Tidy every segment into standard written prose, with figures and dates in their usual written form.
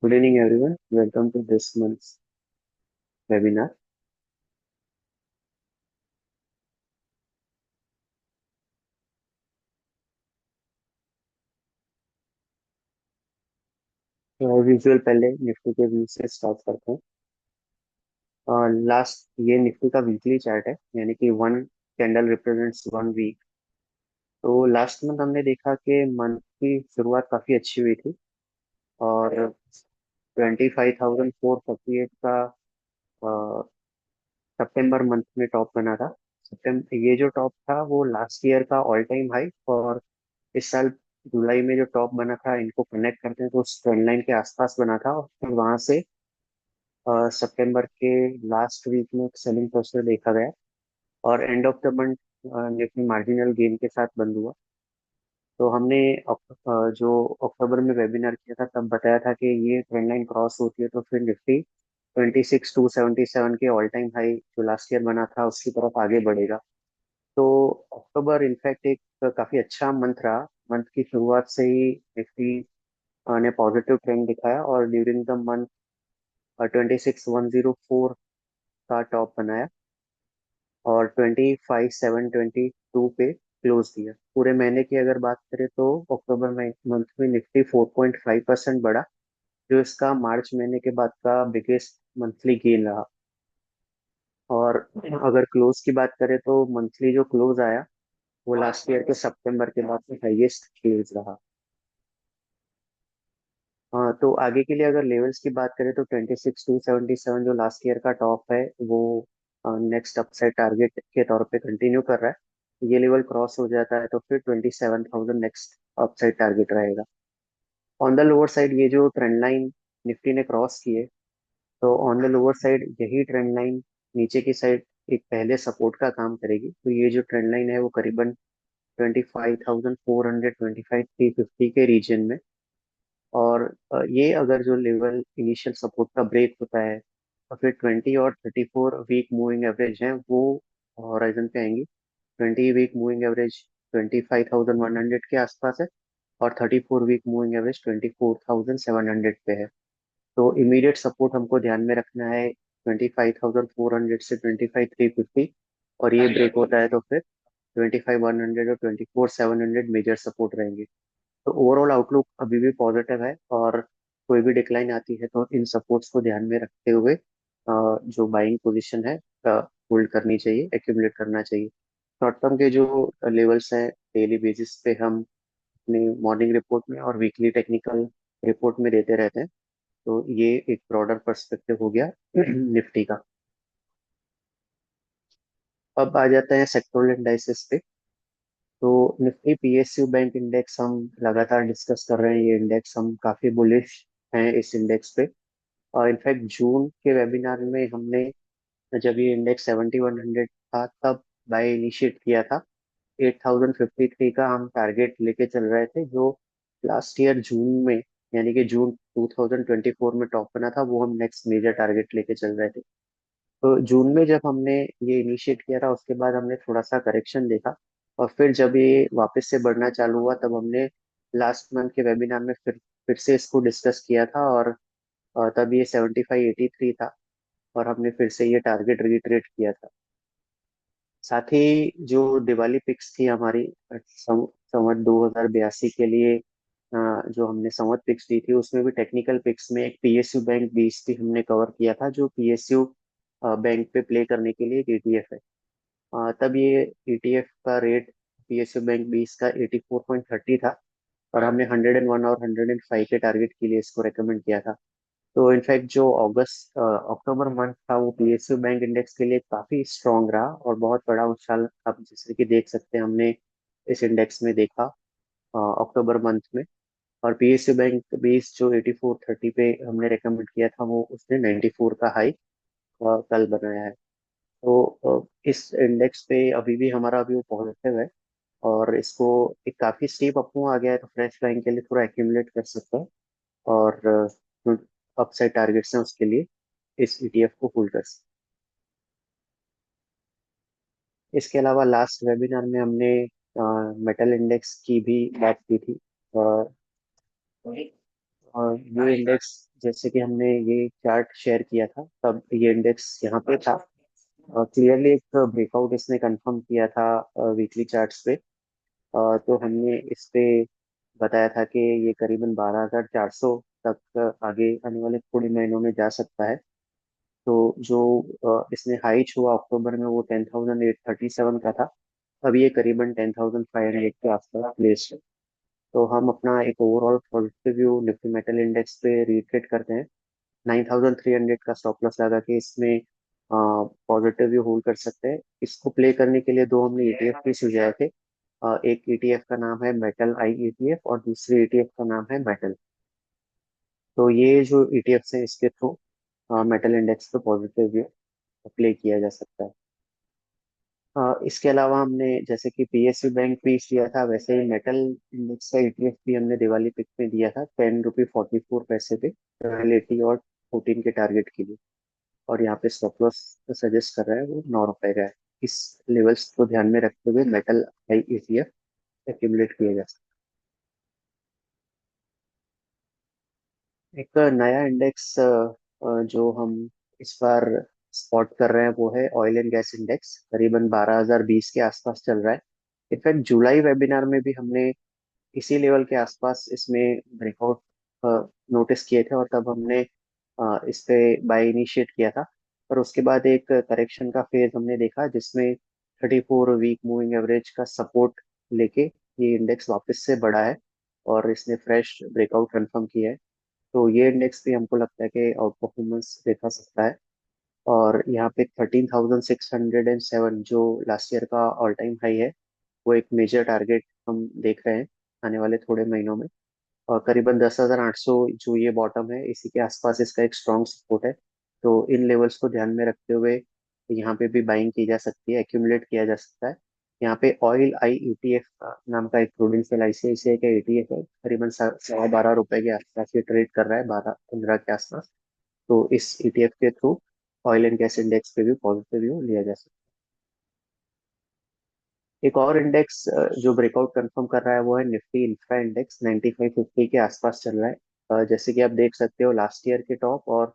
Good evening, everyone. Welcome to this month's webinar. तो visual पहले Nifty के view से स्टार्ट करते हैं। लास्ट ये निफ्टी का वीकली चार्ट है, यानी कि one candle represents one week. तो लास्ट मंथ हमने देखा कि मंथ की शुरुआत काफी अच्छी हुई थी और 25,448 का सितंबर मंथ में टॉप बना था। सितंबर ये जो टॉप था वो लास्ट ईयर का ऑल टाइम हाई, और इस साल जुलाई में जो टॉप बना था इनको कनेक्ट करते हैं तो उस ट्रेंड लाइन के आसपास बना था, और फिर वहां से सितंबर के लास्ट वीक में सेलिंग प्रेशर देखा गया और end of the month Nifty marginal gain के साथ बंद हुआ। तो हमने जो अक्टूबर में वेबिनार किया था तब बताया था कि ये ट्रेंड लाइन क्रॉस होती है तो फिर निफ्टी 26,277 के ऑल टाइम हाई जो लास्ट ईयर बना था उसकी तरफ आगे बढ़ेगा। तो अक्टूबर इनफैक्ट एक काफी अच्छा मंथ रहा। मंथ की शुरुआत से ही निफ्टी ने पॉजिटिव ट्रेंड दिखाया और ड्यूरिंग द मंथ 26,104 का टॉप बनाया और 25,722 पे क्लोज दिया। पूरे महीने की अगर बात करें तो अक्टूबर मंथ में निफ्टी 4.5% बढ़ा, जो इसका मार्च महीने के बाद का बिगेस्ट मंथली गेन रहा। और अगर क्लोज की बात करें तो मंथली जो क्लोज आया वो लास्ट ईयर के सितंबर के बाद में हाईएस्ट क्लोज रहा। हाँ, तो आगे के लिए अगर लेवल्स की बात करें तो 26,277 जो लास्ट ईयर का टॉप है वो नेक्स्ट अपसाइड टारगेट के तौर पे कंटिन्यू कर रहा है। ये लेवल क्रॉस हो जाता है तो फिर 27,000 नेक्स्ट अपसाइड टारगेट रहेगा। ऑन द लोअर साइड ये जो ट्रेंड लाइन निफ्टी ने क्रॉस की है, तो ऑन द लोअर साइड यही ट्रेंड लाइन नीचे की साइड एक पहले सपोर्ट का काम करेगी। तो ये जो ट्रेंड लाइन है वो करीबन 25,400 25,350 के रीजन में। और ये अगर जो लेवल इनिशियल सपोर्ट का ब्रेक होता है तो फिर 20 और 34 वीक मूविंग एवरेज हैं वो हॉराइजन पे आएंगी। 20 वीक मूविंग एवरेज 25,100 के आसपास है और 34 वीक मूविंग एवरेज 24,700 पे है। तो इमीडिएट सपोर्ट हमको ध्यान में रखना है 25,400 से 25,350, और ये ब्रेक होता है तो फिर 25,100 और 24,700 मेजर सपोर्ट रहेंगे। तो ओवरऑल आउटलुक अभी भी पॉजिटिव है, और कोई भी डिक्लाइन आती है तो इन सपोर्ट्स को ध्यान में रखते हुए जो बाइंग पोजीशन है होल्ड करनी चाहिए, एक्यूमुलेट करना चाहिए। शॉर्ट टर्म के जो लेवल्स हैं डेली बेसिस पे हम अपने मॉर्निंग रिपोर्ट में और वीकली टेक्निकल रिपोर्ट में देते रहते हैं। तो ये एक ब्रॉडर पर्सपेक्टिव हो गया निफ्टी का। अब आ जाते हैं सेक्टोरल इंडाइसेस पे। तो निफ्टी पीएसयू बैंक इंडेक्स हम लगातार डिस्कस कर रहे हैं। ये इंडेक्स हम काफी बुलिश हैं इस इंडेक्स पे। और इनफैक्ट जून के वेबिनार में हमने जब ये इंडेक्स 7100 था तब बाय इनिशिएट किया था। 8053 का हम टारगेट लेके चल रहे थे, जो लास्ट ईयर जून में यानी कि जून 2024 में टॉप बना था, वो हम नेक्स्ट मेजर टारगेट लेके चल रहे थे। तो जून में जब हमने ये इनिशिएट किया था उसके बाद हमने थोड़ा सा करेक्शन देखा, और फिर जब ये वापस से बढ़ना चालू हुआ तब हमने लास्ट मंथ के वेबिनार में फिर से इसको डिस्कस किया था, और तब ये 7583 था और हमने फिर से ये टारगेट रिट्रेट किया था। साथ ही जो दिवाली पिक्स थी हमारी संवत 2082 के लिए, जो हमने संवत पिक्स दी थी उसमें भी टेक्निकल पिक्स में एक पीएसयू बैंक 20 भी हमने कवर किया था, जो पीएसयू बैंक पे प्ले करने के लिए एक ईटीएफ है। तब ये ईटीएफ का रेट पीएसयू बैंक 20 का 84.30 था, और हमने 101 और 105 के टारगेट के लिए इसको रेकमेंड किया था। तो इनफैक्ट जो अक्टूबर मंथ था वो पीएसयू बैंक इंडेक्स के लिए काफी स्ट्रांग रहा और बहुत बड़ा उछाल आप जैसे कि देख सकते हैं हमने इस इंडेक्स में देखा अक्टूबर मंथ में। और पीएसयू बैंक 20 जो 8430 पे हमने रेकमेंड किया था वो उसने 94 का हाई कल बनाया है। तो इस इंडेक्स पे अभी भी हमारा व्यू पॉजिटिव है, और इसको एक काफी स्टीप अपमूव आ गया है तो फ्रेश बाइंग के लिए थोड़ा एक्यूमुलेट कर सकते हैं, और अपसाइड टारगेट्स हैं उसके लिए इस ईटीएफ को होल्ड कर सकते हैं। इसके अलावा लास्ट वेबिनार में हमने मेटल इंडेक्स की भी बात की थी। और ये इंडेक्स, जैसे कि हमने ये चार्ट शेयर किया था तब ये इंडेक्स यहाँ पे था। क्लियरली एक ब्रेकआउट इसने कंफर्म किया था वीकली चार्ट्स पे। तो हमने इस पे बताया था कि ये करीबन 12,400 तक आगे आने वाले थोड़े महीनों में जा सकता है। तो जो इसने हाई छुआ अक्टूबर में वो 10,837 का था। अब ये करीबन 10,500 के आसपास प्लेस है। तो हम अपना एक overall positive view Nifty metal index पे रिट्रेट करते हैं। 9,300 का स्टॉप लॉस लगा के इसमें पॉजिटिव व्यू होल्ड कर सकते हैं। इसको प्ले करने के लिए दो हमने ईटीएफ भी सुझाए थे। एक ईटीएफ का नाम है मेटल आई ईटीएफ और दूसरी ईटीएफ का नाम है मेटल। तो ये जो ईटीएफ है इसके थ्रू मेटल इंडेक्स पे पॉजिटिव व्यू प्ले किया जा सकता है। इसके अलावा हमने जैसे कि पीएसयू बैंक पीस दिया था, वैसे ही मेटल इंडेक्स का ईटीएफ भी हमने दिवाली पिक में दिया था 10 रुपये 44 पैसे पे 1280 और 14 के टारगेट के लिए। और यहाँ पे स्टॉप लॉस सजेस्ट कर रहा है वो 9 रुपए का है। इस लेवल्स को ध्यान में रखते हुए मेटल आई ईटीएफ एक्यूमुलेट किया जा सकता है। एक नया इंडेक्स जो हम इस बार स्पॉट कर रहे हैं वो है ऑयल एंड गैस इंडेक्स, करीबन 12,020 के आसपास चल रहा है। इनफैक्ट जुलाई वेबिनार में भी हमने इसी लेवल के आसपास इसमें ब्रेकआउट नोटिस किए थे और तब हमने इस पे बाय इनिशिएट किया था। पर उसके बाद एक करेक्शन का फेज हमने देखा जिसमें 34 वीक मूविंग एवरेज का सपोर्ट लेके ये इंडेक्स वापस से बढ़ा है और इसने फ्रेश ब्रेकआउट कंफर्म किया है। तो ये इंडेक्स भी हमको लगता है कि आउट परफॉर्मेंस दिखा सकता है। और यहाँ पे 13,607 जो लास्ट ईयर का ऑल टाइम हाई है, वो एक मेजर टारगेट हम देख रहे हैं आने वाले थोड़े महीनों में। और करीबन 10,800 जो ये बॉटम है इसी के आसपास इसका एक स्ट्रॉन्ग सपोर्ट है। तो इन लेवल्स को ध्यान में रखते हुए यहाँ पे भी बाइंग की जा सकती है, एक्यूमुलेट किया जा सकता है। यहाँ पे ऑयल आई ईटीएफ नाम का एक प्रूडेंशियल आईसीआईसीआई का ईटीएफ है, करीबन 12.5 रुपए के आसपास ये ट्रेड कर रहा है, 12-15 के आसपास। तो इस ईटीएफ के through oil and gas index पे भी पॉजिटिव व्यू लिया जा सकता है। एक और इंडेक्स जो ब्रेकआउट कंफर्म कर रहा है वो है निफ्टी इंफ्रा इंडेक्स, 9550 के आसपास चल रहा है। जैसे कि आप देख सकते हो लास्ट ईयर के टॉप और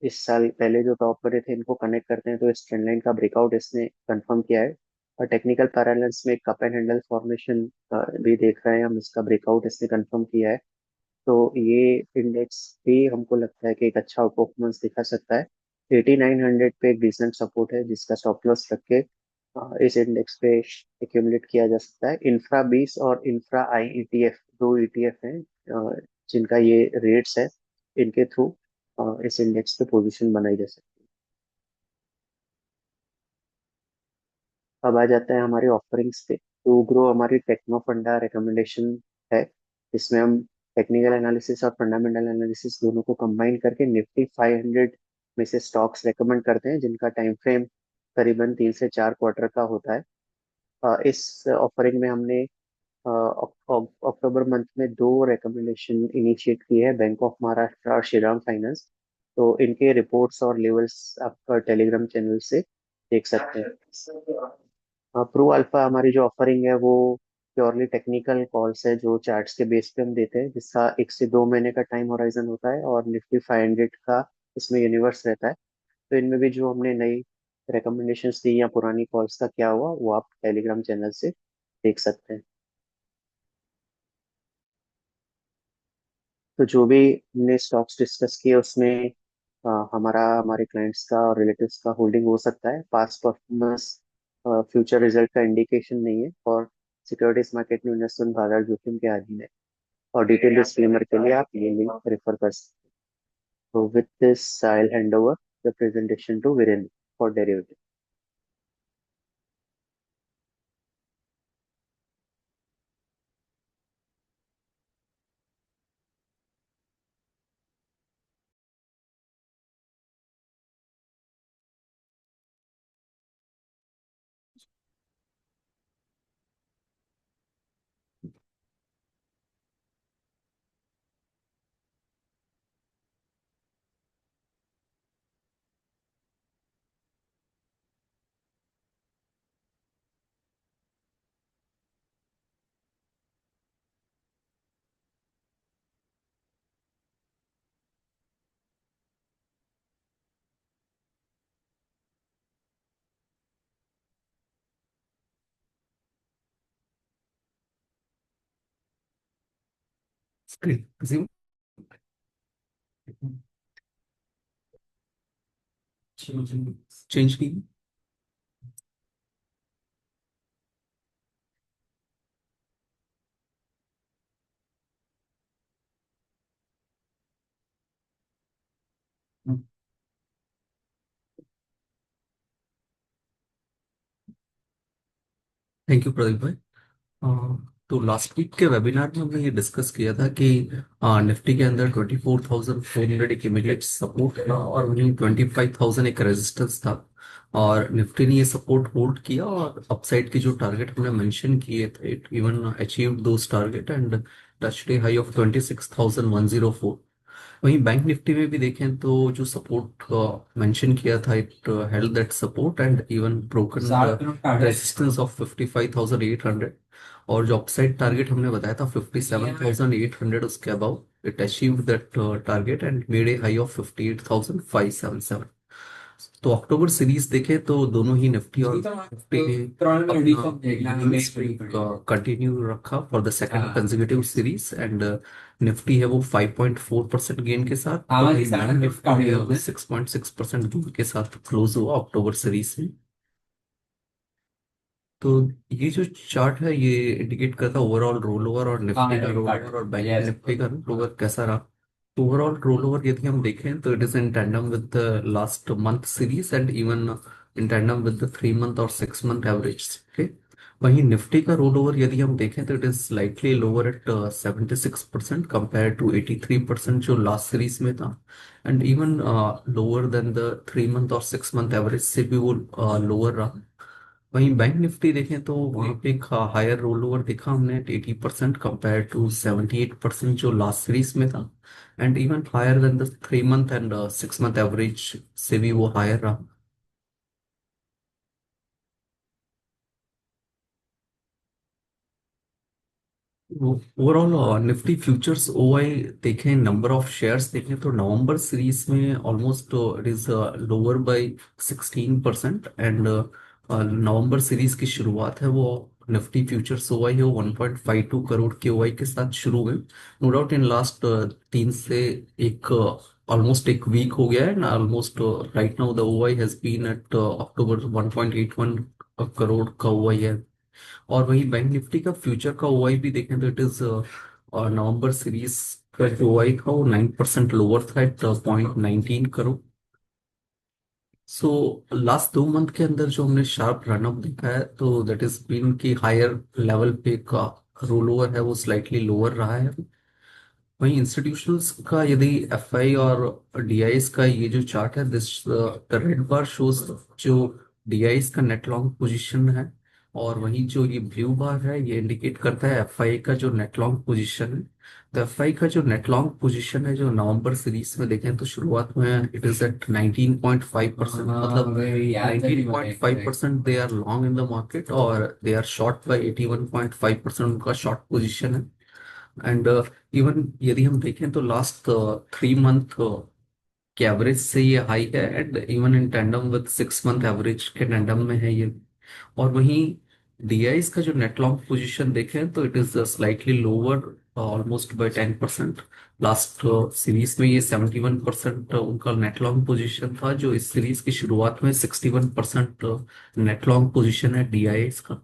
इस साल पहले जो टॉप बने थे इनको कनेक्ट करते हैं तो इस ट्रेंड लाइन का ब्रेकआउट इसने कंफर्म किया है। और टेक्निकल पैरेलल्स में कप एंड हैंडल फॉर्मेशन भी देख रहे हैं हम, इसका ब्रेकआउट इसने कंफर्म किया है। तो ये इंडेक्स भी हमको लगता है कि एक अच्छा परफॉर्मेंस दिखा सकता है। 8900 पे एक डिसेंट सपोर्ट है जिसका स्टॉप लॉस रख के इस इंडेक्स पे एक्यूमुलेट किया जा सकता है। इंफ्रा 20 और इंफ्रा आई ईटीएफ दो ईटीएफ हैं जिनका ये रेट्स है, इनके थ्रू इस इंडेक्स पे पोजीशन बनाई जा सकती है। अब आ जाता है हमारी ऑफरिंग्स पे। टू ग्रो हमारी टेक्नो फंडा रिकमेंडेशन है, जिसमें हम टेक्निकल एनालिसिस और फंडामेंटल एनालिसिस दोनों को कंबाइन करके निफ्टी 500 में से स्टॉक्स रेकमेंड करते हैं जिनका टाइम फ्रेम करीबन 3 से 4 क्वार्टर का होता है। इस ऑफरिंग में हमने अक्टूबर मंथ में दो रिकमेंडेशन इनिशिएट की है, बैंक ऑफ महाराष्ट्र और श्रीराम फाइनेंस। तो इनके रिपोर्ट्स और लेवल्स आप टेलीग्राम चैनल से देख सकते हैं। प्रो अल्फा हमारी जो ऑफरिंग है वो प्योरली टेक्निकल कॉल्स है जो चार्ट्स के बेस पे हम देते हैं, जिसका 1 से 2 महीने का टाइम होराइजन होता है और निफ्टी 500 का इसमें यूनिवर्स रहता है। तो इनमें भी जो हमने नई रिकमेंडेशंस दी या पुरानी कॉल्स का क्या हुआ वो आप टेलीग्राम चैनल से देख सकते हैं। तो जो भी हमने स्टॉक्स डिस्कस किए उसमें हमारा हमारे क्लाइंट्स का और रिलेटिव्स का होल्डिंग हो सकता है। पास्ट परफॉर्मेंस फ्यूचर रिजल्ट का इंडिकेशन नहीं है और सिक्योरिटीज मार्केट में इन्वेस्टमेंट बाजार जोखिम के अधीन है। और डिटेल डिस्क्लेमर के लिए आप ये लिंक रेफर कर सकते हैं। तो with this I will hand over the presentation to Virendra for derivative. Screen change की। थैंक यू प्रदीप भाई। तो लास्ट वीक के वेबिनार में हमने ये डिस्कस किया था कि निफ्टी के अंदर 24,400 एक इमीडिएट सपोर्ट था और वहीं 25,000 एक रेजिस्टेंस था। और निफ्टी ने ये सपोर्ट होल्ड किया और अपसाइड के जो टारगेट हमने मेंशन किए थे it even achieved those target and touched A high of 26,104। वहीं बैंक निफ्टी में भी देखें तो जो सपोर्ट मेंशन किया था it held that support and even broken resistance of 55,800। और जो अपसाइड टारगेट हमने बताया था 57,800 उसके above it achieved that target and made a high of 58,577। तो अक्टूबर सीरीज देखें तो दोनों ही निफ्टी और निफ्टी कंटिन्यू रखा for the second consecutive series and Nifty है वो 5.4% गेन के साथ, तो वही बैंक निफ्टी है वो 6.6% गेन के साथ क्लोज हुआ अक्टूबर सीरीज में। तो ये जो चार्ट है ये इंडिकेट करता है ओवरऑल रोल ओवर और निफ्टी का रोल ओवर और बैंक निफ्टी का रोल ओवर कैसा रहा। ओवरऑल रोल ओवर यदि हम देखें तो it is in tandem with the last month series and even in tandem with the 3 month और 6 मंथ एवरेज। ओके। वहीं निफ्टी का रोल ओवर यदि हम देखें तो it is slightly lower at 76% compare to 83% जो लास्ट सीरीज में था and even lower than the 3 month और 6 मंथ एवरेज से भी वो लोअर रहा। वहीं बैंक निफ्टी देखें तो वहाँ पे एक हायर रोल ओवर देखा हमने 80% कंपेयर टू 78% जो लास्ट सीरीज में था and even higher than the 3 month and 6 month average से भी वो हायर रहा। ओवरऑल निफ्टी फ्यूचर्स ओआई देखें नंबर ऑफ शेयर्स देखें तो नवंबर सीरीज में almost it is lower by 16% and November series की शुरुआत है वो निफ्टी फ्यूचर्स ओआई है वो 1.52 करोड़ के ओआई के साथ शुरू हुए। नो डाउट इन लास्ट 3 से एक ऑलमोस्ट एक वीक हो गया है ना almost right now the OI has been at October 1.81 crore का ओआई है। और वही बैंक निफ्टी का फ्यूचर का ओआई भी देखें तो इट इज नवंबर सीरीज का जो ओआई था वो 9% लोअर था at 0.19 crore. So last 2 month के अंदर जो हमने शार्प रनअप देखा है तो दैट इज बीन की हायर लेवल पे का रोल ओवर है वो स्लाइटली लोअर रहा है। वहीं इंस्टीट्यूशंस का यदि एफआई और डीआईएस का ये जो चार्ट है this the red bar shows जो डीआईएस का नेट लॉन्ग पोजीशन है और वहीं जो ये ब्लू बार है ये इंडिकेट करता है एफआई का जो नेट लॉन्ग पोजीशन है। तो एफआई का जो नेट लॉन्ग पोजीशन है जो नवंबर सीरीज में देखें तो शुरुआत में इट इज एट 19.5%, मतलब 19.5% they are long in the market और दे आर शॉर्ट बाय 81.5% उनका शॉर्ट पोजीशन है। एंड इवन यदि हम देखें तो लास्ट 3 मंथ के एवरेज से ये हाई है and even in tandem with 6 month average के टैंडम में है ये। और वहीं डीआईस का जो नेट लॉन्ग पोजीशन देखें तो it is slightly lower almost by 10%। Last series में ये 71% उनका नेट लॉन्ग पोजीशन था जो इस सीरीज की शुरुआत में 61% नेट लॉन्ग पोजीशन है डीआईएस का।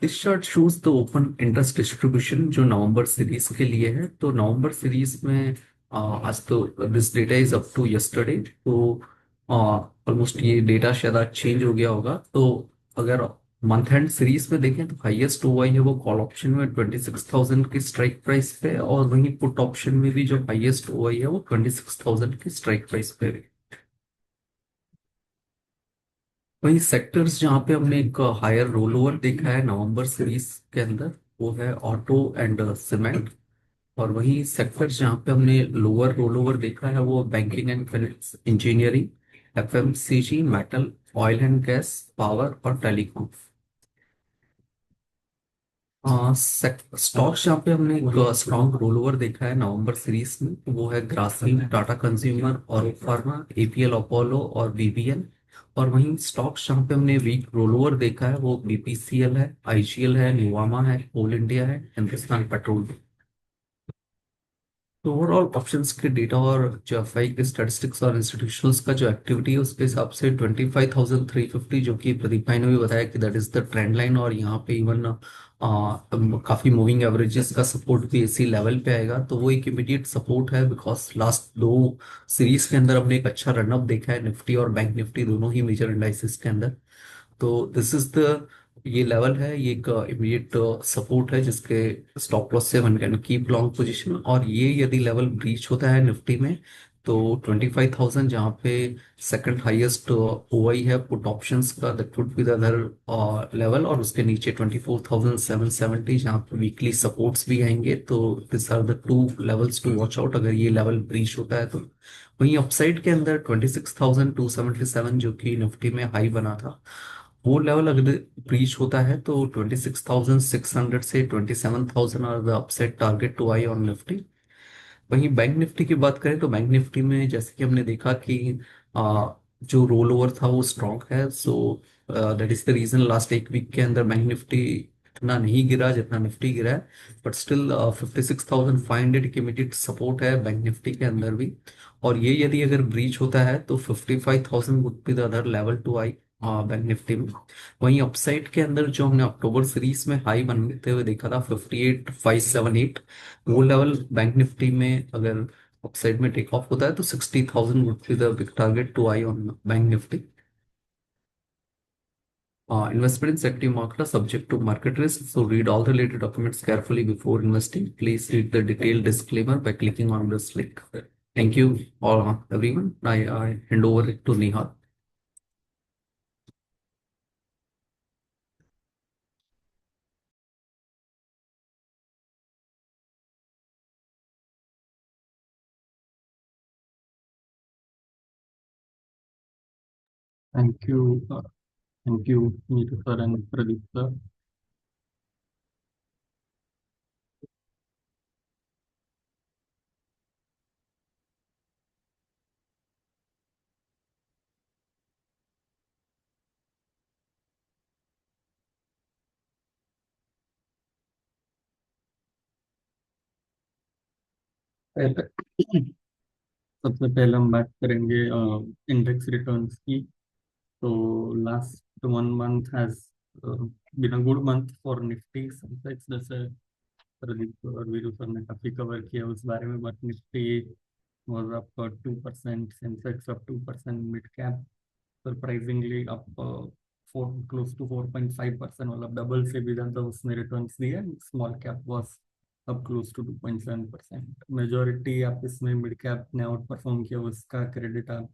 This chart shows the open interest distribution जो नवंबर सीरीज के लिए है। तो नवंबर सीरीज में आज तो this data is up to yesterday तो ऑलमोस्ट ये डेटा शायद आज चेंज हो गया होगा। तो अगर मंथ एंड सीरीज में देखें तो हाईएस्ट हुआ है वो कॉल ऑप्शन में 26,000 की स्ट्राइक प्राइस पे और वहीं पुट ऑप्शन में भी जो हाईएस्ट हुआ है वो 26,000 की स्ट्राइक प्राइस पे। वही सेक्टर्स जहाँ पे हमने एक हायर रोल ओवर देखा है नवंबर सीरीज के अंदर वो है ऑटो एंड सीमेंट। और वही सेक्टर्स जहाँ पे हमने लोअर रोल ओवर देखा है वो banking and finance, engineering, FMCG, metal, oil and gas, power और टेलीकॉम। स्टॉक्स जहाँ पे हमने एक स्ट्रॉन्ग रोल ओवर देखा है नवंबर सीरीज में वो है ग्रासिम, टाटा कंज्यूमर और फार्मा, एपीएल अपोलो और बीबीएल। और वहीं स्टॉक्स जहाँ पे हमने वीक रोल ओवर देखा है वो बीपीसीएल है, आईजीएल है, नुवामा है, कोल इंडिया है, हिंदुस्तान पेट्रोल। तो ओवरऑल ऑप्शंस के डेटा और जो एफआई के स्टैटिस्टिक्स और इंस्टीट्यूशंस का जो एक्टिविटी है उसके हिसाब से 25,350, जो कि प्रदीप भाई ने भी बताया कि that is the trend line, और यहाँ पे इवन काफी मूविंग एवरेजेस का सपोर्ट भी इसी लेवल पे आएगा। तो वो एक इमीडिएट सपोर्ट है, बिकॉज लास्ट दो सीरीज के अंदर हमने एक अच्छा रनअप देखा है निफ्टी और बैंक निफ्टी दोनों ही मेजर इंडाइसेस के अंदर। तो दिस इज द, ये लेवल है, ये एक इमीडिएट सपोर्ट है जिसके स्टॉप लॉस से one can keep long position. और ये यदि लेवल ब्रीच होता है निफ्टी में तो 25,000 जहाँ पे सेकंड हाईएस्ट ओआई है पुट ऑप्शंस का, that would be the other level. और उसके नीचे 24,770 जहाँ पे वीकली सपोर्ट्स भी आएंगे। तो this are the two levels to watch out अगर ये लेवल ब्रीच होता है तो। वहीं अपसाइड के अंदर 26,277 जो कि निफ्टी में हाई बना था, वो लेवल अगर ब्रीच होता है तो 26,600 से 27,000 are the upside target to eye on Nifty. वहीं बैंक निफ्टी की बात करें तो बैंक निफ्टी में जैसे कि हमने देखा कि जो रोल ओवर था वो स्ट्रांग है। So that is the reason last एक वीक के अंदर बैंक निफ्टी इतना नहीं गिरा जितना निफ्टी गिरा है। बट स्टिल 56,500 की इमीडिएट सपोर्ट है बैंक निफ्टी के अंदर भी। और ये यदि अगर ब्रीच होता है तो 55,000 would be the other level to eye bank Nifty में। वहीं अपसाइड के अंदर जो हमने अक्टूबर सीरीज में हाई बनते हुए देखा था 58,578, वो लेवल बैंक निफ्टी में अगर अपसाइड में टेक ऑफ होता है तो 60,000 would be the big target to eye on bank Nifty. Investment in sector market are subject to market risk, so read all the related documents carefully before investing. Please read the detailed disclaimer by clicking on this link. Thank you all, everyone. I hand over it to Nihal. Thank you, Neetu sir and Pradeep sir. पहले- सबसे पहले हम बात करेंगे index returns की। तो last 1 month has been a good month for Nifty Sensex, जैसे प्रदीप और वीरू सर ने काफी कवर किया उस बारे में। But Nifty was up 2%, Sensex up 2%, mid cap surprisingly up 4 close to 4.5%, मतलब डबल से भी ज्यादा उसने रिटर्न्स दिए। Small cap was up close to 2.7%। Majority आप इसमें मिड कैप ने आउट परफॉर्म किया, उसका क्रेडिट आप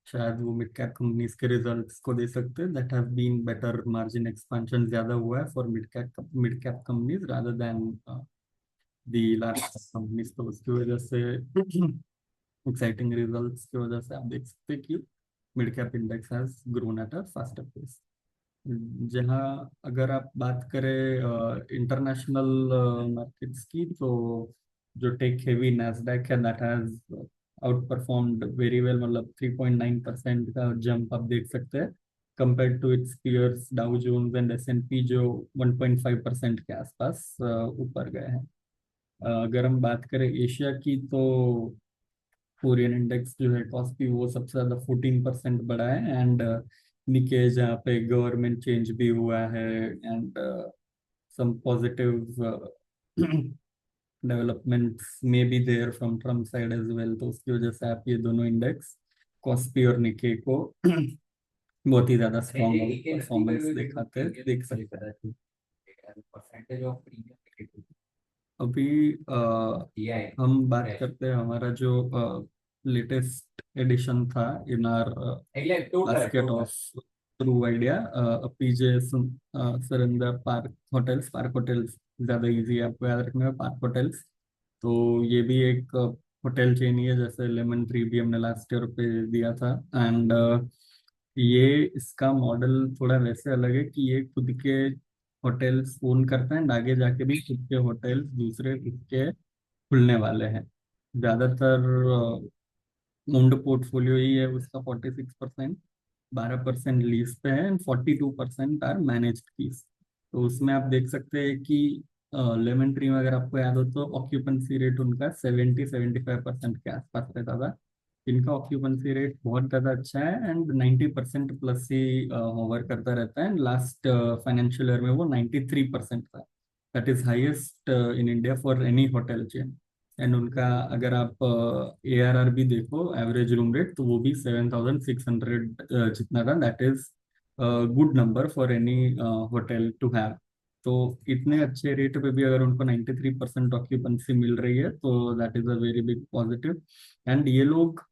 शायद वो मिड कैप कंपनीज के रिजल्ट्स को दे सकते हैं, that have been better. Margin expansion ज्यादा हुआ है for mid cap companies rather than the large companies. तो उसकी वजह से एक्साइटिंग रिजल्ट्स की वजह से आप देख सकते हैं कि mid cap index has grown at a faster pace. जहाँ अगर आप बात करें इंटरनेशनल मार्केट्स की, तो जो टेक हेवी नैस्डैक है that has out performed very well, मतलब 3.9% का जंप आप देख सकते हैं compare to its peers Dow Jones and S&P जो 1.5% के आसपास ऊपर गए हैं। अगर हम बात करें एशिया की, तो कोरियन इंडेक्स जो है कॉस्पी वो सबसे ज्यादा 14% बढ़ा है। एंड निके जहाँ पे गवर्नमेंट चेंज भी हुआ है एंड सम पॉजिटिव डेवलपमेंट्स में be there from Trump side as well, तो उसकी वजह से आप ये दोनों इंडेक्स कॉस्पी और निके को बहुत ही ज्यादा स्ट्रॉन्ग परफॉर्मेंस दिखाते देख सकते हैं। अभी हम बात करते हैं हमारा जो लेटेस्ट एडिशन था in our basket of true idea, Apeejay Surendra Park Hotels ज्यादा इजी है आपको याद रखने में, पार्क होटल्स। तो ये भी एक होटल चेन ही है, जैसे लेमन ट्री भी हमने लास्ट ईयर पे दिया था। एंड ये इसका मॉडल थोड़ा वैसे अलग है कि ये खुद के होटल्स ओन करते हैं, आगे जाके भी खुद के होटल्स दूसरे खुद के खुलने वाले हैं। ज्यादातर ओन्ड पोर्टफोलियो ही है उसका 46%। 12% लीज पे है एंड 42% आर मैनेज्ड फीस। तो उसमें आप देख सकते हैं कि लेमन ट्री में अगर आपको याद हो तो ऑक्यूपेंसी रेट उनका 70-75% के आसपास रहता था। इनका ऑक्यूपेंसी रेट बहुत ज़्यादा अच्छा है एंड 90% प्लस ही होवर करता रहता है। लास्ट फाइनेंशियल ईयर में वो 93% था। That is highest in India for any hotel chain. And उनका अगर आप ARR भी देखो, एवरेज रूम रेट, तो वो भी 7,600 जितना था। That is good number for any hotel to have. तो इतने अच्छे रेट पे भी अगर उनको 93% ऑक्यूपेंसी मिल रही है तो that is a very big positive. And ये लोग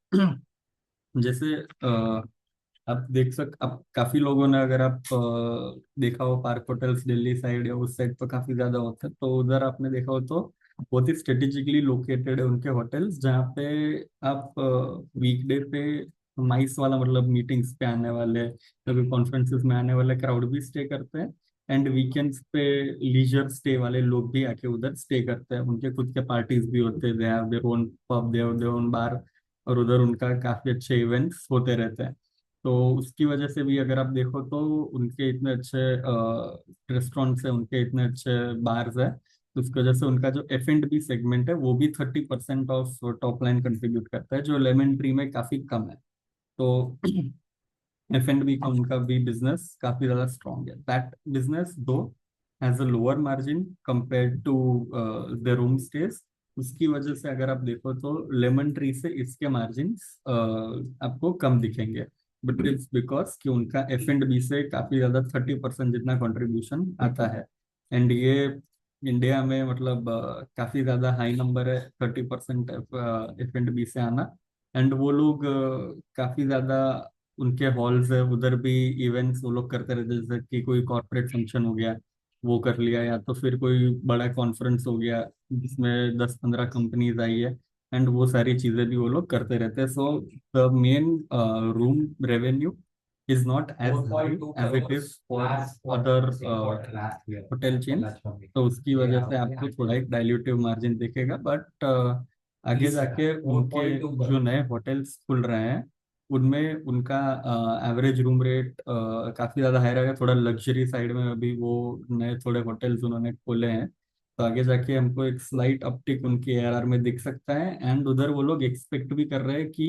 जैसे आप देख आप काफी लोगों ने, अगर आप देखा हो पार्क होटल्स दिल्ली साइड या उस साइड तो काफी ज्यादा होता है, तो उधर आपने देखा हो तो बहुत ही स्ट्रेटेजिकली लोकेटेड है उनके होटल्स, जहाँ पे आप वीकडे पे माइस वाला मतलब मीटिंग्स पे आने वाले, कभी कॉन्फ्रेंसेस में आने वाले क्राउड भी स्टे करते हैं। एंड वीकेंड्स पे लीजर स्टे वाले लोग भी आके उधर स्टे करते हैं। उनके खुद के पार्टीज भी होते हैं, they have their own pub, they have their own bar, और उधर उनका काफी अच्छे इवेंट्स होते रहते हैं। तो उसकी वजह से भी अगर आप देखो तो उनके इतने अच्छे रेस्टोरेंट्स है, उनके इतने अच्छे बार्स है, तो उसकी वजह से उनका जो F&B सेगमेंट है वो भी 30% ऑफ टॉप लाइन कंट्रीब्यूट करता है, जो लेमन ट्री में काफी कम है। तो F&B का उनका भी बिजनेस काफी ज्यादा स्ट्रॉन्ग है। That business though has a lower margin compare to the room stage. उसकी वजह से अगर आप देखो तो लेमन ट्री से इसके मार्जिन आपको कम दिखेंगे, बट इट्स बिकॉज कि उनका F&B से काफी ज्यादा 30% जितना कंट्रीब्यूशन आता है। एंड ये इंडिया में मतलब काफी ज्यादा हाई नंबर है, 30% F&B से आना। एंड वो लोग काफी ज्यादा, उनके हॉल्स है उधर भी, इवेंट्स वो लोग करते रहते हैं, जैसे कि कोई कॉर्पोरेट फंक्शन हो गया वो कर लिया, या तो फिर कोई बड़ा कॉन्फ्रेंस हो गया जिसमें 10-15 कंपनीज आई है, एंड वो सारी चीजें भी वो लोग करते रहते हैं। So the main room revenue is not as as it is for other hotel chain. तो उसकी वजह से आपको थोड़ा एक डाइल्यूटिव मार्जिन दिखेगा, बट आगे जाके उनके जो नए होटल्स खुल रहे हैं उनमें उनका एवरेज रूम रेट काफी ज्यादा हाई रहेगा। थोड़ा लग्जरी साइड में अभी वो नए थोड़े होटल्स उन्होंने खोले हैं, तो आगे जाके हमको एक स्लाइट अपटिक उनके ARR में दिख सकता है। एंड उधर वो लोग एक्सपेक्ट भी कर रहे हैं कि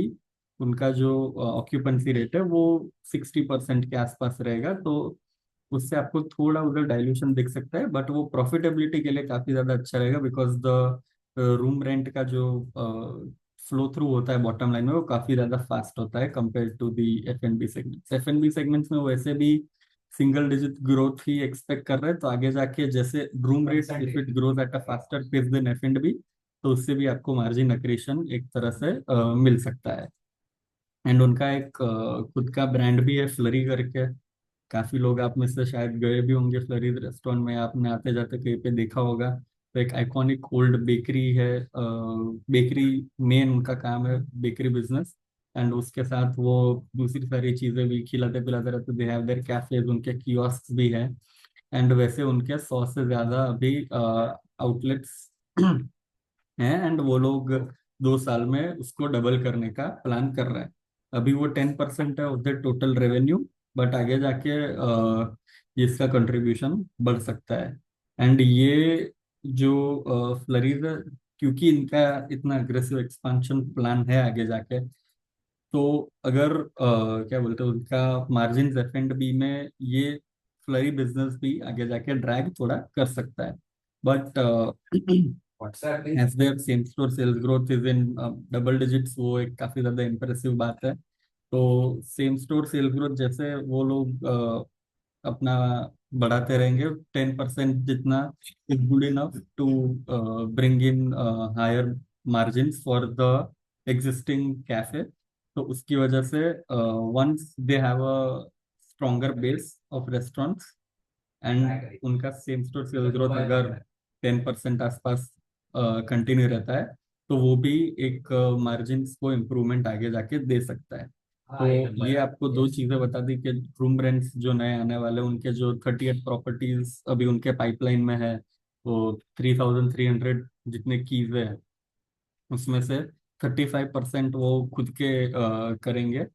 उनका जो ऑक्यूपेंसी रेट है वो 60% के आसपास रहेगा। तो उससे आपको थोड़ा उधर डाइल्यूशन दिख सकता है, बट वो प्रॉफिटेबिलिटी के लिए काफी ज्यादा अच्छा रहेगा, बिकॉज द रूम रेंट का जो फ्लो थ्रू होता है बॉटम लाइन में वो काफी ज्यादा फास्ट होता है compare to the F&B segments. F&B segments में वैसे भी सिंगल डिजिट ग्रोथ ही एक्सपेक्ट कर रहे हैं, तो आगे जाके जैसे room rate if it grows at a faster pace than F&B, तो उससे भी आपको मार्जिन अक्रीशन एक तरह से मिल सकता है। एंड उनका एक खुद का ब्रांड भी है, फ्लरी करके। काफी लोग आप में से शायद गए भी होंगे फ्लरीज रेस्टोरेंट में, आपने आते जाते कहीं पे देखा होगा। तो एक आइकॉनिक ओल्ड बेकरी है, बेकरी मेन उनका काम है, बेकरी बिजनेस। एंड उसके साथ वो दूसरी सारी चीजें भी खिलाते पिलाते रहते, दे हैव देयर कैफेज, उनके कियोस्क भी है। एंड वैसे उनके 100 से ज्यादा अभी आउटलेट्स हैं, एंड वो लोग 2 साल में उसको डबल करने का प्लान कर रहे हैं। अभी वो 10% है उसके टोटल रेवेन्यू, बट आगे जाके इसका कंट्रीब्यूशन बढ़ सकता है। एंड ये जो फ्लरीज है, क्योंकि इनका इतना अग्रेसिव एक्सपांशन प्लान है आगे जाके, तो अगर क्या बोलते हैं उनका मार्जिन F&B में ये फ्लरी बिजनेस भी आगे जाके ड्रैग थोड़ा कर सकता है। But as their same store sales growth is in double digits, वो एक काफी ज्यादा इम्प्रेसिव बात है। तो सेम स्टोर सेल्स ग्रोथ जैसे वो लोग अपना बढ़ाते रहेंगे 10% जितना, is good enough to bring in higher margin for the existing cafe. तो उसकी वजह से once they have a stronger base of restaurants and उनका सेम स्टोर सेल्स ग्रोथ अगर 10% आसपास कंटिन्यू रहता है, तो वो भी एक मार्जिन को इम्प्रूवमेंट आगे जाके दे सकता है। तो ये आपको दो चीजें बता दी कि रूम रेंट्स जो नए आने वाले हैं, उनके जो 38 प्रॉपर्टीज अभी उनके पाइपलाइन में है, वो 3,300 जितने कीज है, उसमें से 35% वो खुद के करेंगे।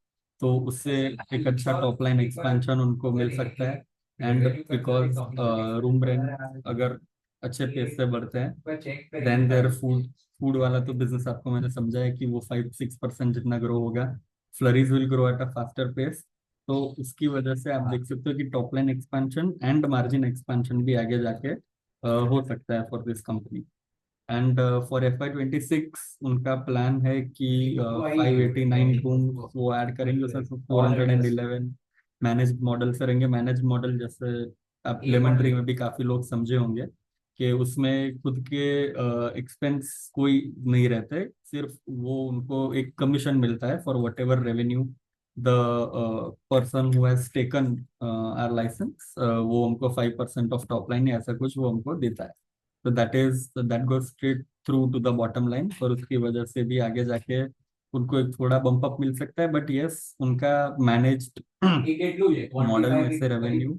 तो उससे एक अच्छा टॉप लाइन एक्सपेंशन उनको मिल सकता है। एंड बिकॉज रूम रेंट अगर अच्छे पेस से बढ़ते हैं, देन देयर फूड फूड वाला तो बिजनेस आपको मैंने समझा है कि वो 5-6% जितना ग्रो होगा। Flurys will grow at a faster pace. तो उसकी वजह से आप देख सकते हो कि top line expansion and margin expansion भी आगे जाके हो सकता है for this company. And for FY 2026 उनका प्लान है कि 589 रूम वो ऐड करेंगे, उसमें 411 मैनेज्ड मॉडल करेंगे। मैनेज्ड मॉडल जैसे आप लेमन ट्री में भी काफी लोग समझे होंगे कि उसमें खुद के एक्सपेंस कोई नहीं रहते, सिर्फ वो उनको एक कमीशन मिलता है for whatever revenue the person who has taken our licence, वो हमको 5% ऑफ टॉप लाइन या ऐसा कुछ वो हमको देता है। तो that goes straight through to the bottom line, और उसकी वजह से भी आगे जाके उनको एक थोड़ा बम्प अप मिल सकता है। बट यस, उनका मैनेज्ड मॉडल में से रेवेन्यू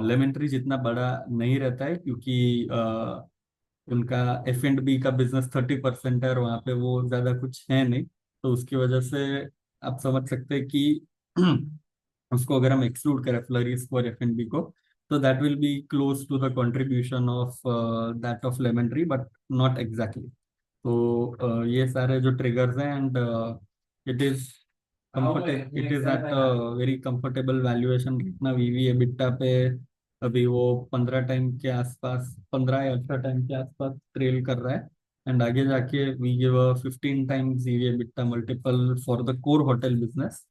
लेमेंट्री जितना बड़ा नहीं रहता है, क्योंकि उनका F&B का बिजनेस 30% है और वहाँ पे वो ज्यादा कुछ है नहीं। तो उसकी वजह से आप समझ सकते हैं कि उसको अगर हम एक्सक्लूड करें फ्लरीज और F&B को, तो that will be close to the contribution of that of Lemon Tree, but not exactly. तो ये सारे जो ट्रिगर्स हैं, and it is it is at very comfortable valuation. कितना वीवी एबिटा पे अभी वो 15 टाइम के आसपास, 15 या 18 टाइम के आसपास ट्रेल कर रहा है। एंड आगे जाके we give a 15 times EV EBITDA multiple for the core hotel business,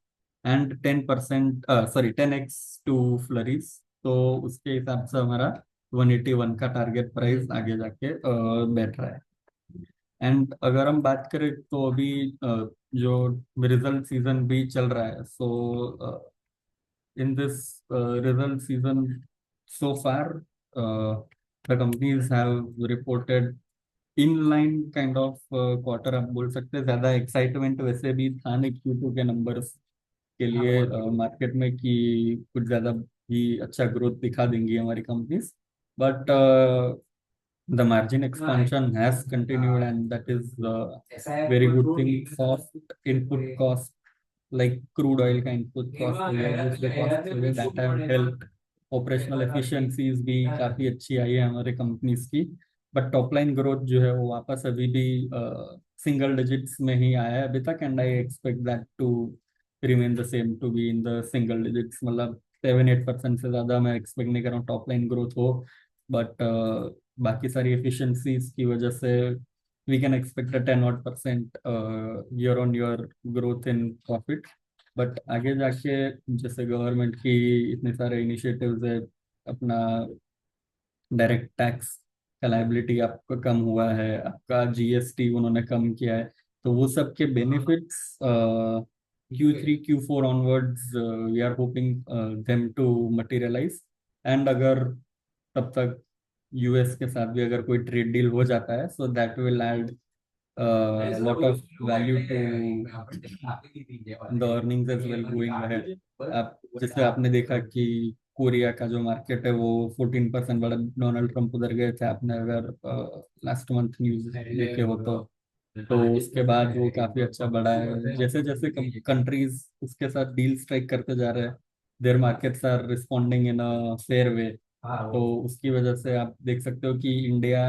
and 10%, sorry 10x to Flurys. तो उसके हिसाब से हमारा 181 का टारगेट प्राइस आगे जाके बैठ रहा है। एंड अगर हम बात करें तो अभी जो रिजल्ट सीजन भी चल रहा है, so in this result season so far, the companies have reported inline kind of quarter आप बोल सकते हैं। ज्यादा एक्साइटमेंट वैसे भी था नहीं Q2 के नंबर्स के लिए मार्केट में कि कुछ ज्यादा भी अच्छा ग्रोथ दिखा देंगी हमारी companies. But the margin expansion has continued, and that is a very good thing. Soft input cost like crude oil का input cost हो गया, दूसरे cost हो गए, that have helped. Operational efficiencies भी काफी अच्छी आई है हमारे कंपनीज की। बट टॉप लाइन ग्रोथ जो है वो वापस अभी भी सिंगल डिजिट्स में ही आया है अभी तक, and I expect that to remain the same, to be in the single digits. मतलब 7-8% से ज्यादा मैं एक्सपेक्ट नहीं कर रहा हूँ टॉप लाइन ग्रोथ हो। बट बाकी सारी एफिशिएंसीज की वजह से we can expect 10% year on year growth in profit. But आगे जाके जैसे गवर्नमेंट की इतने सारे इनिशिएटिव्स है, अपना डायरेक्ट टैक्स का लाइबिलिटी आपका कम हुआ है, आपका GST उन्होंने कम किया है, तो वो सब के benefits Q3 Q4 onwards we are hoping them to materialise. And अगर तब तक US के साथ भी अगर कोई ट्रेड डील हो जाता है, so that will add lot of value to the earnings as well going ahead. आप जैसे आपने देखा कि कोरिया का जो मार्केट है वो 14% बड़ा, डोनाल्ड ट्रम्प उधर गए थे, आपने अगर लास्ट मंथ न्यूज देखे हो तो उसके बाद वो काफी अच्छा बढ़ा है। जैसे जैसे कंट्रीज उसके साथ डील स्ट्राइक करते जा रहे हैं, their markets are responding in a fair way. तो उसकी वजह से आप देख सकते हो कि इंडिया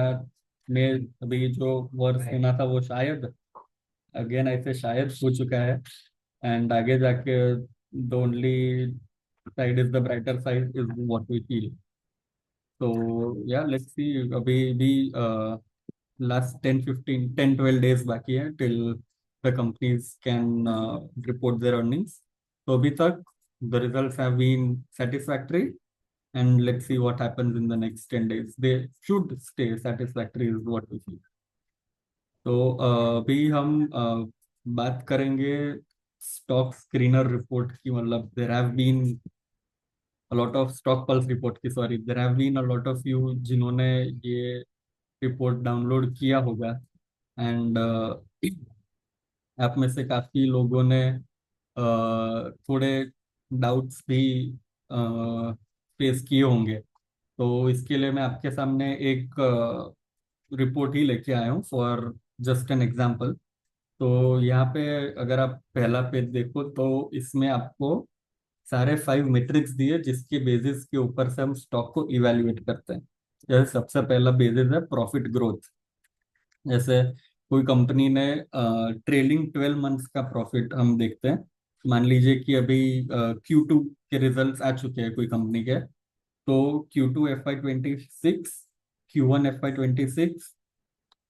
में अभी जो वर्ष होना था वो शायद, अगेन ऐसे शायद हो चुका है। एंड आगे जाके the only side is the brighter side is what we feel. तो या लेट्स सी, अभी भी लास्ट 10-12 डेज बाकी है till the companies can report their earnings. तो अभी तक the results have been satisfactory, and let's see what happens in the next 10 days. They should stay satisfactory is what we feel. तो अभी हम बात करेंगे स्टॉक स्क्रीनर रिपोर्ट की। मतलब there have been a lot of stock pulse report की, sorry, there have been a lot of you जिन्होंने ये रिपोर्ट डाउनलोड किया होगा। एंड आप में से काफी लोगों ने थोड़े डाउट्स भी फेस किए होंगे। तो इसके लिए मैं आपके सामने एक रिपोर्ट ही लेके आया हूँ फॉर जस्ट एन एग्जाम्पल। तो यहाँ पे अगर आप पहला पेज देखो तो इसमें आपको सारे 5 मैट्रिक्स दिए जिसके बेसिस के ऊपर से हम स्टॉक को इवेल्युएट करते हैं। जैसे सबसे पहला बेसिस है प्रॉफिट ग्रोथ। जैसे कोई कंपनी ने ट्रेलिंग 12 मंथ्स का प्रॉफिट हम देखते हैं। मान लीजिए कि अभी Q2 के रिजल्ट्स आ चुके हैं कोई कंपनी के। तो Q2 FY26, Q1 FY26,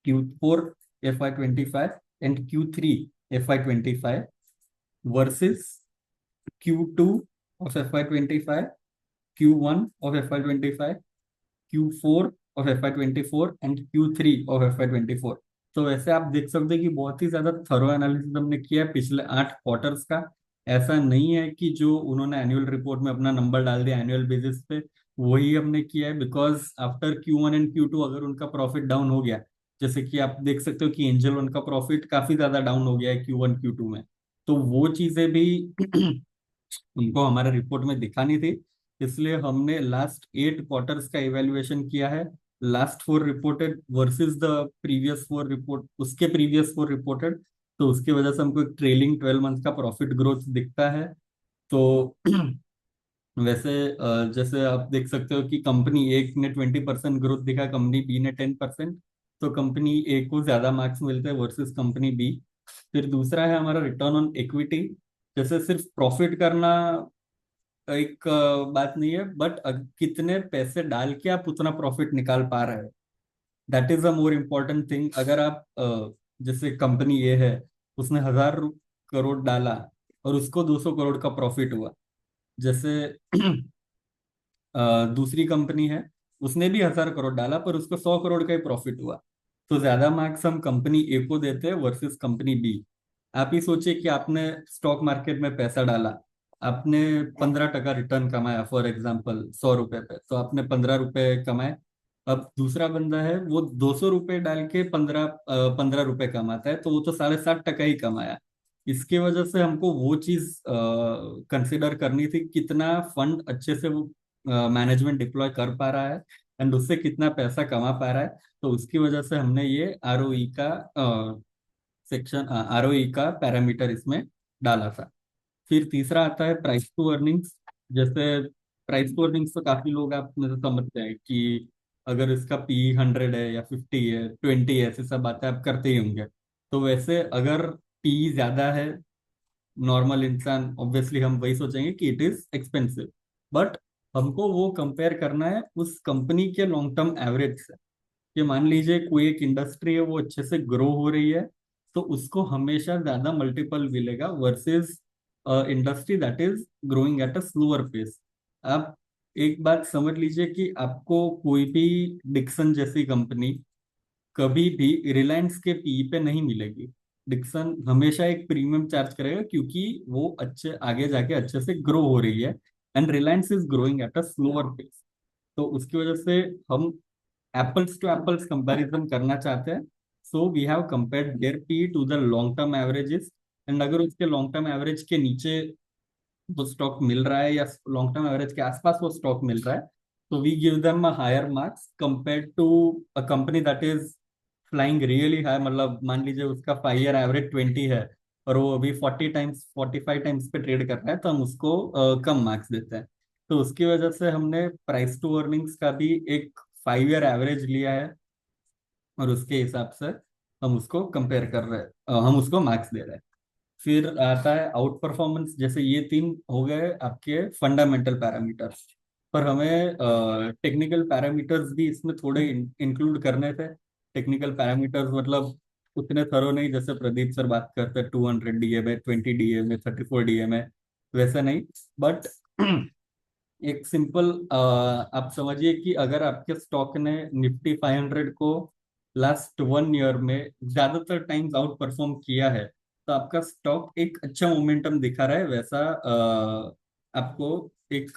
Q4 FY25 and Q3 FY25 versus Q2 of FY25, Q1 of FY25, Q4 of FY24 and Q3 of FY24। तो वैसे आप देख सकते हैं कि बहुत ही ज्यादा थरो एनालिसिस हमने किया है पिछले 8 क्वार्टर्स का। ऐसा नहीं है कि जो उन्होंने एनुअल रिपोर्ट में अपना नंबर डाल दिया एनुअल बेसिस पे वही हमने किया है। Because after Q1 and Q2 अगर उनका प्रॉफिट डाउन हो गया, जैसे कि आप देख सकते हो कि एंजल वन का प्रॉफिट काफी ज्यादा डाउन हो गया है Q1 Q2 में, तो वो चीजें भी उनको हमारे रिपोर्ट में दिखानी थी। इसलिए हमने लास्ट 8 क्वार्टर्स का इवेल्युएशन किया है। Last 4 reported versus the previous 4 report, उसके प्रीवियस 4 रिपोर्टेड। तो उसकी वजह से हमको एक ट्रेलिंग 12 मंथ का प्रॉफिट ग्रोथ दिखता है। तो वैसे जैसे आप देख सकते हो कि कंपनी ए ने 20% ग्रोथ दिखा, कंपनी बी ने 10%। तो कंपनी ए को ज्यादा मार्क्स मिलते हैं वर्सेस कंपनी बी। फिर दूसरा है हमारा रिटर्न ऑन इक्विटी। जैसे सिर्फ प्रॉफिट करना एक बात नहीं है, बट कितने पैसे डाल के आप उतना प्रॉफिट निकाल पा रहे हैं, that is a more important thing. अगर आप जैसे कंपनी ये है, उसने 1,000 करोड़ डाला और उसको 200 करोड़ का प्रॉफिट हुआ। जैसे दूसरी कंपनी है, उसने भी 1,000 करोड़ डाला पर उसको 100 करोड़ का ही प्रॉफिट हुआ। तो ज्यादा मार्क्स हम कंपनी ए को देते हैं वर्सेस कंपनी बी। आप ही सोचिए कि आपने स्टॉक मार्केट में पैसा डाला, आपने 15% रिटर्न कमाया फॉर एग्जाम्पल 100 रुपए पे, तो आपने 15 रुपए कमाए। अब दूसरा बंदा है वो 200 रुपए डाल के 15 रुपए कमाता है, तो वो तो 60.5% ही कमाया। इसकी वजह से हमको वो चीज कंसिडर करनी थी, कितना फंड अच्छे से वो मैनेजमेंट डिप्लॉय कर पा रहा है एंड उससे कितना पैसा कमा पा रहा है। तो उसकी वजह से हमने ये आरओई का सेक्शन, आरओई का पैरामीटर इसमें डाला था। फिर तीसरा आता है प्राइस टू अर्निंग्स। जैसे प्राइस टू अर्निंग्स तो काफी लोग आप में से समझते हैं कि अगर इसका पी 100 है या 50 है 20 है, ऐसी सब बातें आप करते ही होंगे। तो वैसे अगर पी ज्यादा है, नॉर्मल इंसान ऑब्वियसली हम वही सोचेंगे कि इट इज एक्सपेंसिव। बट हमको वो कंपेयर करना है उस कंपनी के लॉन्ग टर्म एवरेज से। कि मान लीजिए कोई एक इंडस्ट्री है वो अच्छे से ग्रो हो रही है, तो उसको हमेशा ज्यादा मल्टीपल मिलेगा versus industry that is growing at a slower pace. आप एक बात समझ लीजिए कि आपको कोई भी डिक्सन जैसी कंपनी कभी भी रिलायंस के पी पे नहीं मिलेगी। डिक्सन हमेशा एक प्रीमियम चार्ज करेगा क्योंकि वो अच्छे आगे जाके अच्छे से ग्रो हो रही है and Reliance is growing at a slower pace. तो उसकी वजह से हम एप्पल्स टू एप्पल्स कंपैरिजन करना चाहते हैं। So we have compared their P to the long term averages. And अगर उसके लॉन्ग टर्म एवरेज के नीचे वो स्टॉक मिल रहा है या लॉन्ग टर्म एवरेज के आसपास वो स्टॉक मिल रहा है, तो we give them a higher marks compare to a company that is flying really high. मतलब मान लीजिए उसका 5 ईयर एवरेज 20 है और वो अभी 40 टाइम्स 45 टाइम्स पे ट्रेड कर रहा है, तो हम उसको कम मार्क्स देते हैं। तो उसकी वजह से हमने प्राइस टू अर्निंग्स का भी एक 5 ईयर एवरेज लिया है और उसके हिसाब से हम उसको कंपेयर कर रहे हैं, हम उसको मार्क्स दे रहे हैं। फिर आता है आउट परफॉर्मेंस। जैसे ये 3 हो गए आपके फंडामेंटल पैरामीटर्स, पर हमें टेक्निकल पैरामीटर्स भी इसमें थोड़े इंक्लूड करने थे। टेक्निकल पैरामीटर्स मतलब उतने थरो नहीं जैसे प्रदीप सर बात करते हैं 200 डीए में, 20 डीए में, 34 डीए में, वैसा नहीं। बट एक सिंपल आप समझिए कि अगर आपके स्टॉक ने निफ्टी 500 को लास्ट 1 ईयर में ज्यादातर टाइम्स आउट परफॉर्म किया है, तो आपका स्टॉक एक अच्छा मोमेंटम दिखा रहा है। वैसा आपको एक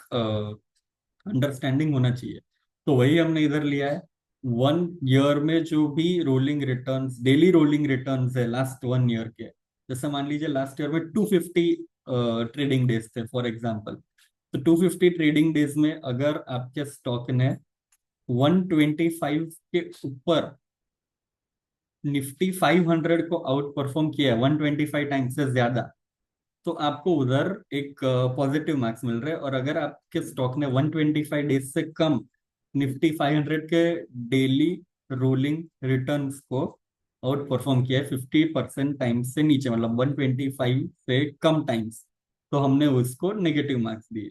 अंडरस्टैंडिंग होना चाहिए। तो वही हमने इधर लिया है। 1 ईयर में जो भी rolling returns, daily rolling returns है लास्ट 1 ईयर के, जैसे मान लीजिए लास्ट ईयर में 250 ट्रेडिंग डेज थे फॉर एग्जाम्पल। तो 250 ट्रेडिंग डेज में अगर आपके स्टॉक ने 125 के ऊपर निफ्टी 500 को आउट परफॉर्म किया है 125 टाइम्स से ज्यादा, तो आपको उधर एक पॉजिटिव मार्क्स मिल रहे हैं। और अगर आपके स्टॉक ने 125 डेज से कम निफ्टी 500 के डेली रोलिंग रिटर्न्स को आउट परफॉर्म किया है 50% टाइम्स से नीचे, मतलब 125 से कम टाइम्स, तो हमने उसको नेगेटिव मार्क्स दिए।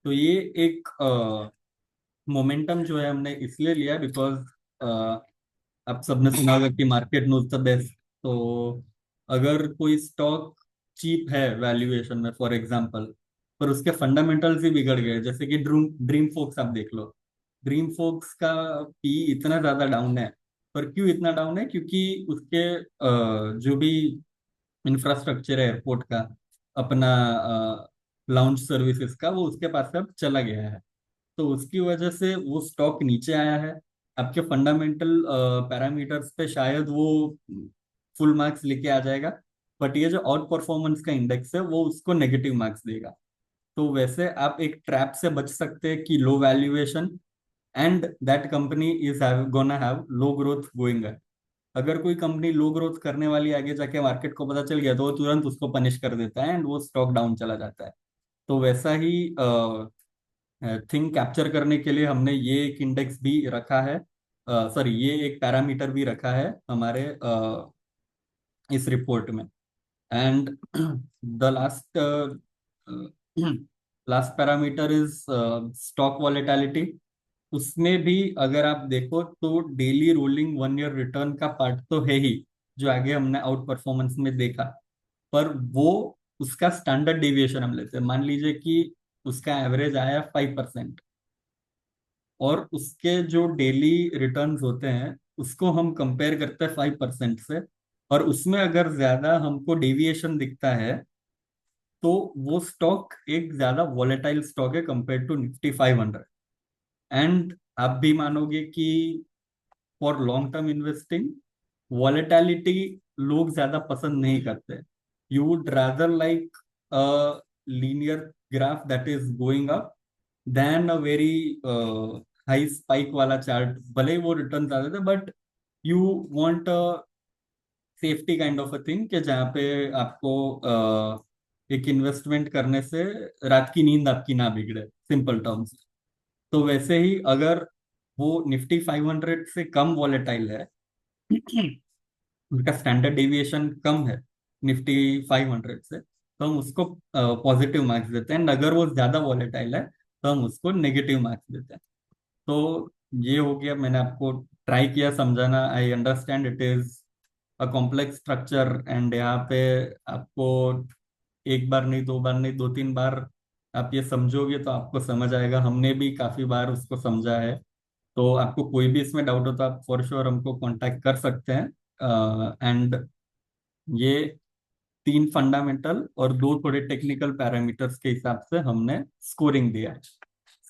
तो ये एक मोमेंटम जो है हमने इसलिए लिया बिकॉज आप सबने सुना होगा कि मार्केट नोज द बेस्ट। तो अगर कोई स्टॉक चीप है वैल्यूएशन में फॉर एग्जांपल, पर उसके फंडामेंटल्स ही बिगड़ गए, जैसे कि ड्रीम ड्रीम फोक्स आप देख लो। ड्रीम फोक्स का पी इतना ज्यादा डाउन है। पर क्यों इतना डाउन है? क्योंकि उसके जो भी इंफ्रास्ट्रक्चर है एयरपोर्ट का, अपना लाउंज सर्विसेज का, वो उसके पास से अब चला गया है। तो उसकी वजह से वो स्टॉक नीचे आया है। आपके फंडामेंटल पैरामीटर्स पे शायद वो फुल मार्क्स लेके आ जाएगा, बट ये जो आउट परफॉर्मेंस का इंडेक्स है वो उसको नेगेटिव मार्क्स देगा। तो वैसे आप एक ट्रैप से बच सकते हैं कि low valuation and that company is gonna have low growth going. अगर कोई कंपनी लो ग्रोथ करने वाली आगे जाके मार्केट को पता चल गया तो वो तुरंत उसको पनिश कर देता है एंड वो स्टॉक डाउन चला जाता है। तो वैसा ही थिंग कैप्चर करने के लिए हमने ये एक इंडेक्स भी रखा है, सॉरी ये एक पैरामीटर भी रखा है हमारे इस रिपोर्ट में। And the last last parameter is stock volatility. उसमें भी अगर आप देखो तो डेली रोलिंग 1 ईयर रिटर्न का पार्ट तो है ही, जो आगे हमने आउट परफॉर्मेंस में देखा। पर वो उसका स्टैंडर्ड डेविएशन हम लेते हैं। मान लीजिए कि उसका एवरेज आया 5%, और उसके जो डेली रिटर्न्स होते हैं उसको हम कंपेयर करते हैं 5% से, और उसमें अगर ज्यादा हमको डेविएशन दिखता है तो वो स्टॉक एक ज्यादा वॉलेटाइल स्टॉक है कंपेयर टू निफ्टी 500। एंड आप भी मानोगे कि for long term investing volatility लोग ज्यादा पसंद नहीं करते। You would rather like a linear graph that is going up than a very high spike वाला चार्ट। भले ही वो रिटर्न आ जाते, but you want a safety kind of a thing कि जहाँ पे आपको एक इन्वेस्टमेंट करने से रात की नींद आपकी ना बिगड़े, सिंपल टर्म्स। तो वैसे ही अगर वो निफ्टी 500 से कम वॉलेटाइल है, उनका स्टैंडर्ड डेविएशन कम है निफ्टी 500 से, तो हम उसको पॉजिटिव मार्क्स देते हैं। एंड अगर वो ज्यादा वॉलेटाइल है तो हम उसको नेगेटिव मार्क्स देते हैं। तो ये हो गया, मैंने आपको ट्राई किया समझाना। I understand it is a complex structure, and यहाँ पे आपको एक बार नहीं, दो बार नहीं, दो तीन बार आप ये समझोगे तो आपको समझ आएगा। हमने भी काफी बार उसको समझा है। तो आपको कोई भी इसमें डाउट हो तो आप फॉर श्योर हमको कांटेक्ट कर सकते हैं। एंड ये 3 फंडामेंटल और 2 थोड़े टेक्निकल पैरामीटर्स के हिसाब से हमने स्कोरिंग दिया है।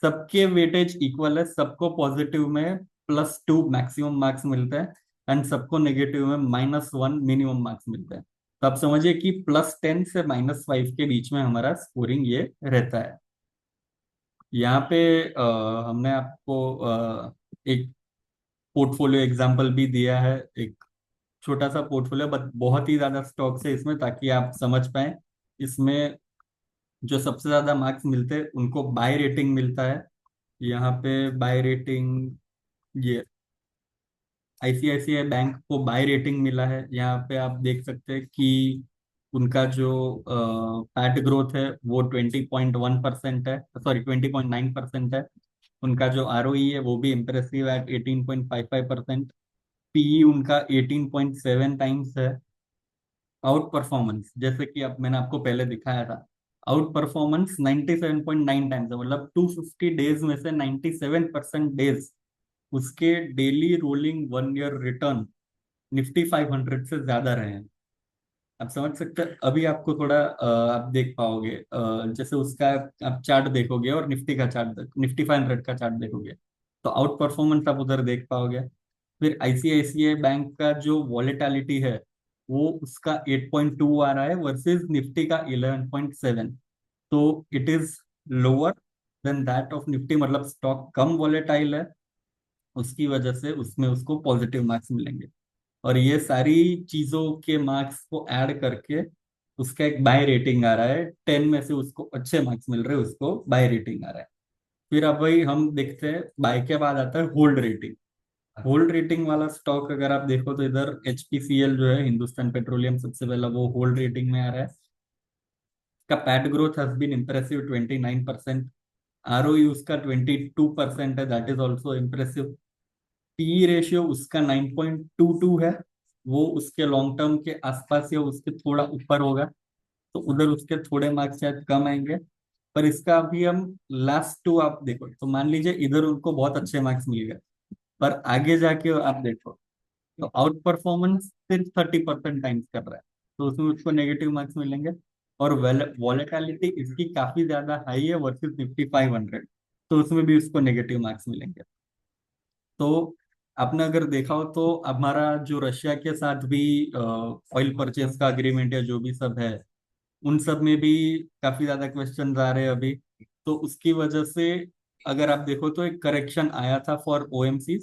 सबके वेटेज इक्वल है, सबको पॉजिटिव में +2 मैक्सिमम मार्क्स मिलते हैं एंड सबको नेगेटिव में -1 मिनिमम मार्क्स मिलते हैं। तो आप समझिए कि +10 से -5 के बीच में हमारा स्कोरिंग ये रहता है। यहाँ पे हमने आपको एक पोर्टफोलियो एग्जांपल भी दिया है, एक छोटा सा पोर्टफोलियो, बट बहुत ही ज्यादा स्टॉक्स है इसमें, ताकि आप समझ पाए। इसमें जो सबसे ज्यादा मार्क्स मिलते हैं उनको बाय रेटिंग मिलता है। यहाँ पे बाय रेटिंग, ये आईसीआईसीआई बैंक को बाय रेटिंग मिला है। यहाँ पे आप देख सकते हैं कि उनका जो पैट ग्रोथ है वो 20.1% है, सॉरी 20.9% है। उनका जो आरओई है वो भी इम्प्रेसिव एट 18.55%। पीई उनका 18.7 टाइम्स है। आउट परफॉर्मेंस, जैसे कि अब मैंने आपको पहले दिखाया था, आउट परफॉर्मेंस 97.9 टाइम्स है। मतलब 250 डेज में से 97% डेज उसके daily rolling 1 year return Nifty 500 से ज्यादा रहे हैं। आप समझ सकते हैं। अभी आपको थोड़ा आप देख पाओगे, जैसे उसका आप चार्ट देखोगे और निफ्टी का चार्ट, निफ्टी 500 का चार्ट देखोगे, तो आउट परफॉर्मेंस आप उधर देख पाओगे। फिर आईसीआईसीआई बैंक का जो वॉलेटिलिटी है वो उसका 8.2 आ रहा है वर्सेस निफ्टी का 11.7। तो it is lower than that of Nifty, मतलब स्टॉक कम वॉलेटाइल है, उसकी वजह से उसमें उसको पॉजिटिव मार्क्स मिलेंगे। और ये सारी चीजों के मार्क्स को ऐड करके उसका एक बाय रेटिंग आ रहा है। 10 में से उसको अच्छे मार्क्स मिल रहे हैं, उसको बाय रेटिंग आ रहा है। फिर अब भाई हम देखते हैं बाय के बाद आता है होल्ड रेटिंग। होल्ड रेटिंग वाला स्टॉक अगर आप देखो तो इधर HPCL जो है, हिंदुस्तान पेट्रोलियम, सबसे पहला वो होल्ड रेटिंग में आ रहा है। का PAT growth has been impressive 29%। ROE उसका 22% है, that is also impressive. PE ratio उसका 9.22 है, वो उसके लॉन्ग टर्म के आसपास या उसके थोड़ा ऊपर होगा, तो उधर उसके थोड़े मार्क्स शायद कम आएंगे। पर इसका अभी हम लास्ट टू आप देखो तो मान लीजिए इधर उनको बहुत अच्छे मार्क्स मिल गए, पर आगे जाके आप देखो तो आउट परफॉर्मेंस सिर्फ 30% टाइम्स कर रहा है, तो उसमें उसको नेगेटिव मार्क्स मिलेंगे। और वॉलेटिलिटी इसकी काफी ज्यादा हाई है वर्सेस Nifty 500, तो उसमें भी उसको नेगेटिव मार्क्स मिलेंगे। तो आपने अगर देखा हो तो हमारा जो रशिया के साथ भी ऑयल परचेज का अग्रीमेंट या जो भी सब है, उन सब में भी काफी ज्यादा क्वेश्चन आ रहे हैं अभी। तो उसकी वजह से अगर आप देखो तो एक करेक्शन आया था फॉर OMC।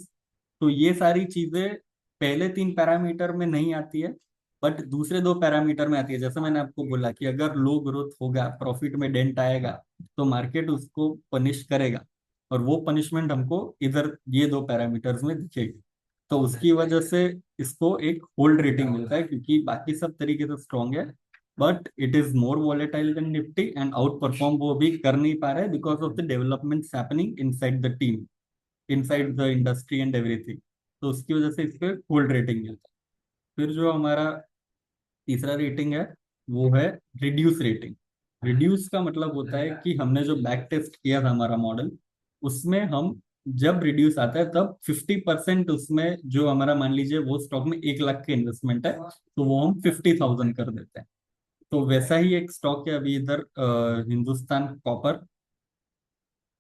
तो ये सारी चीजें पहले 3 पैरामीटर में नहीं आती है, बट दूसरे 2 पैरामीटर में आती है। जैसे मैंने आपको बोला कि अगर लो ग्रोथ होगा, प्रॉफिट में डेंट आएगा, तो मार्केट उसको पनिश करेगा, और वो पनिशमेंट हमको इधर ये 2 पैरामीटर्स में दिखेगी। तो उसकी वजह से इसको एक होल्ड रेटिंग मिलता है, क्योंकि बाकी सब तरीके से स्ट्रांग है, but it is more volatile than Nifty and out perform वो भी कर नहीं पा रहा है because of the developments happening inside the team, inside the industry and everything. तो उसकी वजह से इसको होल्ड रेटिंग मिलता है। फिर जो हमारा तीसरा रेटिंग है वो है रिड्यूस रेटिंग। रिड्यूस का मतलब होता है कि हमने जो बैक टेस्ट किया था हमारा मॉडल, उसमें हम जब रिड्यूस आता है तब 50% उसमें जो हमारा मान लीजिए वो स्टॉक में 1 लाख के इन्वेस्टमेंट है, तो वो हम 50,000 कर देते हैं। तो वैसा ही एक स्टॉक है अभी इधर हिंदुस्तान कॉपर।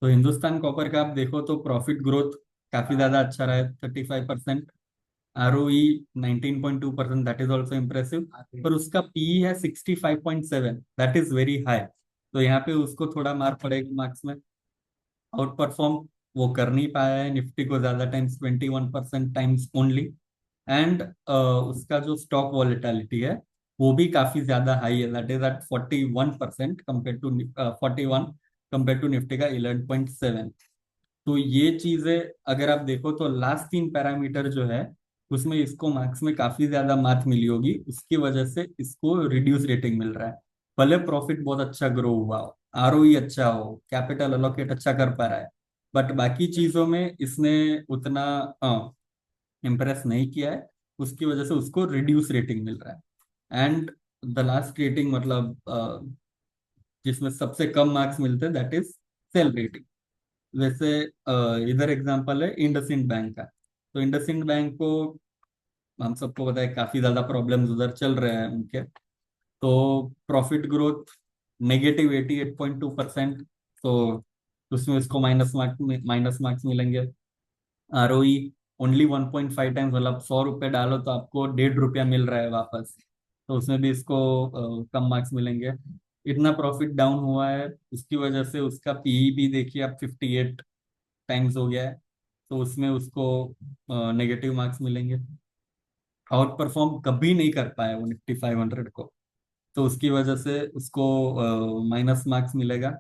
तो हिंदुस्तान कॉपर का आप देखो तो प्रॉफिट ग्रोथ काफी ज्यादा अच्छा रहा है, 35%। ROE 19.2%, that is also impressive. पर उसका PE है 65.7, दैट इज वेरी हाई। तो यहाँ पे उसको थोड़ा मार पड़ेगा मार्क्स में। आउट परफॉर्म वो कर नहीं पाया है निफ्टी को ज्यादा टाइम्स, 21% टाइम्स ओनली। एंड उसका जो स्टॉक वॉलेटिलिटी है वो भी काफी ज्यादा हाई है, that is at 41% compare to 41 compare to Nifty का 11.7। तो ये चीजें अगर आप देखो तो लास्ट 3 पैरामीटर जो है उसमें इसको मार्क्स में काफी ज्यादा मार्क मिली होगी, उसकी वजह से इसको रिड्यूस रेटिंग मिल रहा है। भले प्रॉफिट बहुत अच्छा ग्रो हुआ हो, ROE अच्छा हो, कैपिटल अलोकेट अच्छा कर पा रहा है, बट बाकी चीजों में इसने उतना इम्प्रेस नहीं किया है, उसकी वजह से उसको रिड्यूस रेटिंग मिल रहा है। एंड द लास्ट रेटिंग मतलब जिसमें सबसे कम मार्क्स मिलते हैं, दैट इज सेल रेटिंग। वैसे इधर एग्जांपल है इंडसइंड बैंक का। तो इंडसइंड बैंक को हम सबको पता है काफी ज्यादा प्रॉब्लम्स उधर चल रहे हैं उनके। तो प्रॉफिट ग्रोथ -88.2%, तो उसमें उसको माइनस मार्क्स मिलेंगे। ROE ओनली 1.5 टाइम्स, मतलब 100 रुपये डालो तो आपको 1.5 रुपया मिल रहा है वापस, तो उसमें भी इसको कम मार्क्स मिलेंगे। इतना प्रॉफिट डाउन हुआ है, उसकी वजह से उसका PE भी देखिए आप 58 टाइम्स हो गया है, तो उसमें उसको नेगेटिव मार्क्स मिलेंगे। आउट परफॉर्म कभी नहीं कर पाया वो Nifty 500 को, तो उसकी वजह से उसको माइनस मार्क्स मिलेगा।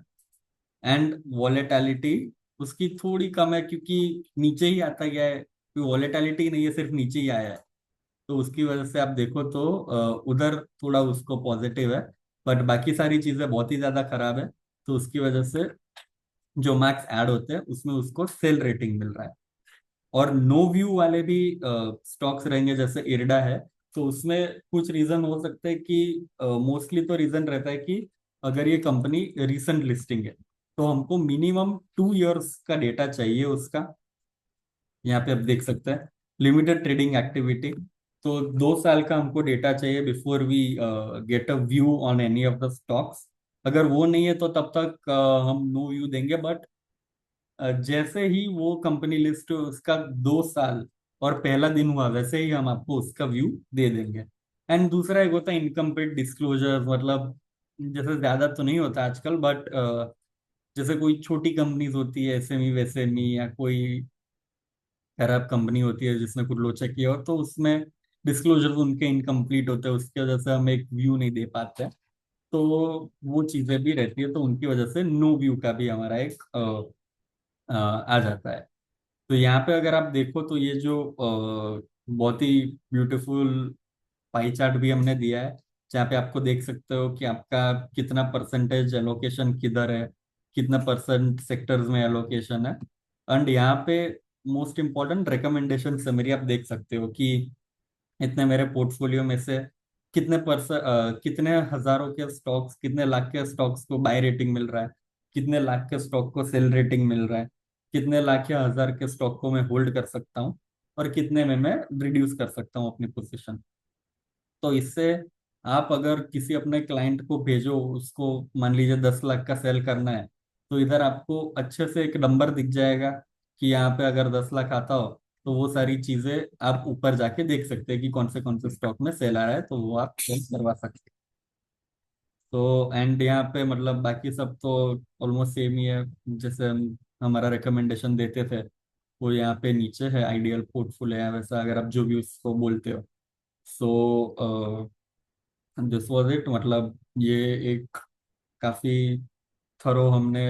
एंड वॉलेटिलिटी उसकी थोड़ी कम है, क्योंकि नीचे ही आता गया है, क्योंकि वॉलेटिलिटी नहीं है, सिर्फ नीचे ही आया है। तो उसकी वजह से आप देखो तो उधर थोड़ा उसको पॉजिटिव है, बट बाकी सारी चीजें बहुत ही ज्यादा खराब है। तो उसकी वजह से जो मार्क्स ऐड होते हैं उसमें उसको सेल रेटिंग मिल रहा है। और नो व्यू वाले भी स्टॉक्स रहेंगे, जैसे इरडा है, तो उसमें कुछ रीजन हो सकते हैं कि मोस्टली तो रीजन रहता है कि अगर ये कंपनी रिसेंट लिस्टिंग है तो हमको मिनिमम 2 इयर्स का डेटा चाहिए उसका। यहाँ पे आप देख सकते हैं लिमिटेड ट्रेडिंग एक्टिविटी, तो 2 साल का हमको डेटा चाहिए before we get a view on any of the stocks. अगर वो नहीं है तो तब तक हम नो व्यू देंगे। बट जैसे ही वो कंपनी लिस्ट उसका 2 साल और पहला दिन हुआ, वैसे ही हम आपको उसका व्यू दे देंगे। एंड दूसरा एक होता है इनकम्प्लीट डिस्क्लोजर, मतलब जैसे ज्यादा तो नहीं होता आजकल, बट जैसे कोई छोटी कंपनीज होती है, SME वैसेमी, या कोई खराब कंपनी होती है जिसने कुछ लोचा किया हो, तो उसमें डिस्क्लोजर उनके इनकम्प्लीट होते हैं, उसकी वजह से हम एक व्यू नहीं दे पाते हैं। तो वो चीजें भी रहती है, तो उनकी वजह से नो व्यू का भी हमारा एक आ जाता है। तो यहाँ पे अगर आप देखो तो ये जो बहुत ही ब्यूटीफुल पाई चार्ट भी हमने दिया है, जहाँ पे आपको देख सकते हो कि आपका कितना परसेंटेज एलोकेशन किधर है, कितना परसेंट सेक्टर्स में एलोकेशन है। एंड यहाँ पे मोस्ट इम्पोर्टेंट रिकमेंडेशन समरी आप देख सकते हो कि इतने मेरे पोर्टफोलियो में से कितने हजारों के स्टॉक्स, कितने लाख के स्टॉक्स को बाय रेटिंग मिल रहा है, कितने लाख के स्टॉक को सेल रेटिंग मिल रहा है, कितने लाख या हजार के स्टॉक को मैं होल्ड कर सकता हूँ, और कितने में मैं रिड्यूस कर सकता हूँ अपनी पोजीशन। तो इससे आप अगर किसी अपने क्लाइंट को भेजो, उसको मान लीजिए 10 लाख का सेल करना है, तो इधर आपको अच्छे से एक नंबर दिख जाएगा कि यहाँ पे अगर 10 लाख आता हो, तो वो सारी चीजें आप ऊपर जाके देख सकते हैं कि कौन से स्टॉक में सेल आ रहा है, तो वो आप सेल करवा सकते हैं। तो एंड यहाँ पे मतलब बाकी सब तो ऑलमोस्ट सेम ही है, जैसे हम हमारा रिकमेंडेशन देते थे वो यहाँ पे नीचे है, आइडियल पोर्टफोलियो है वैसा, अगर आप जो भी उसको बोलते हो। सो दिस वॉज इट, मतलब ये एक काफी थरो हमने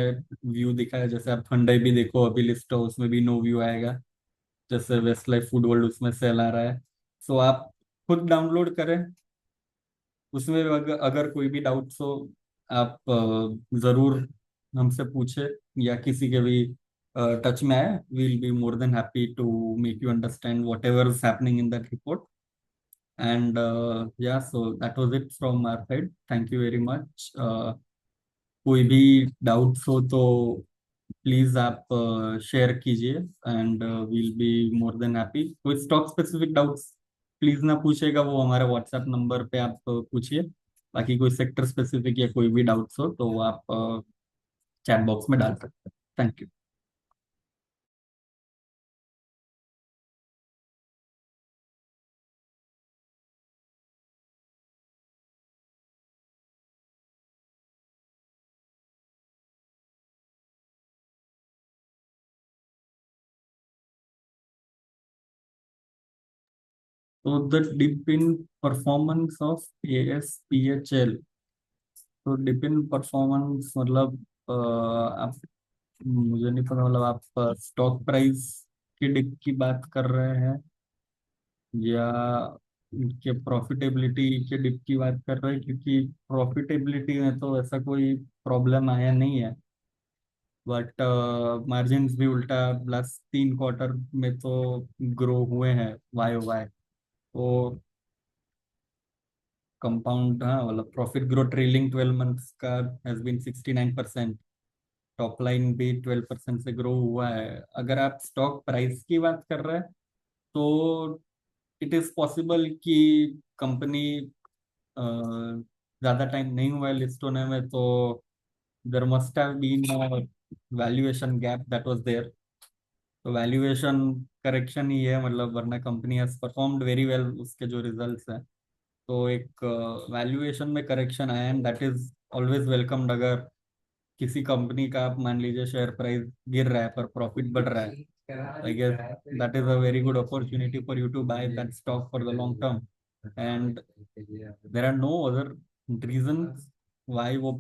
व्यू दिखाया। जैसे आप फंडाई भी देखो, अभी लिस्ट हो उसमें भी नो व्यू आएगा, जैसे वेस्ट लाइफ फूड वर्ल्ड उसमें सेल आ रहा है। सो आप खुद डाउनलोड करें, उसमें अगर कोई भी डाउट्स हो आप जरूर हमसे पूछे, या किसी के भी टच में आए, we'll be more than happy to make you understand whatever is happening in that report. And या so that was it from our side, thank you very much. कोई भी डाउट्स हो तो प्लीज आप share कीजिए, and we'll be more than happy. कोई stock specific doubts please ना पूछेगा, वो हमारे व्हाट्सएप नंबर पे आप पूछिए। बाकी कोई सेक्टर स्पेसिफिक या कोई भी डाउट्स हो तो वो आप चैट बॉक्स में डाल सकते हैं। Thank you. तो the dip in performance of ASPHL। तो डिप इन परफॉर्मेंस मतलब आप, मुझे नहीं पता, मतलब आप स्टॉक प्राइस की डिप की बात कर रहे हैं या उनके प्रॉफिटेबिलिटी के डिप की बात कर रहे हैं? क्योंकि प्रॉफिटेबिलिटी में तो ऐसा कोई प्रॉब्लम आया नहीं है, बट मार्जिन्स भी उल्टा लास्ट 3 क्वार्टर में तो ग्रो हुए हैं वाई वाई। तो कंपाउंड, हाँ, मतलब प्रॉफिट ग्रो ट्रेलिंग 12 मंथ्स का हैज बीन 69%। टॉप लाइन भी 12% से ग्रो हुआ है। अगर आप स्टॉक प्राइस की बात कर रहे हैं तो इट इज पॉसिबल कि कंपनी ज्यादा टाइम नहीं हुआ है लिस्ट होने में, तो there must have been valuation gap that was there. तो वैल्यूएशन करेक्शन ही है, मतलब वरना company has performed very well, उसके जो रिजल्ट्स हैं। तो एक वैल्यूएशन में करेक्शन आया, and that is always welcomed. अगर किसी कंपनी का आप मान लीजिए शेयर प्राइस गिर रहा है पर प्रॉफिट बढ़ रहा है, I guess that is a very good opportunity for you to buy that stock for the long term. And there are no other reason why वो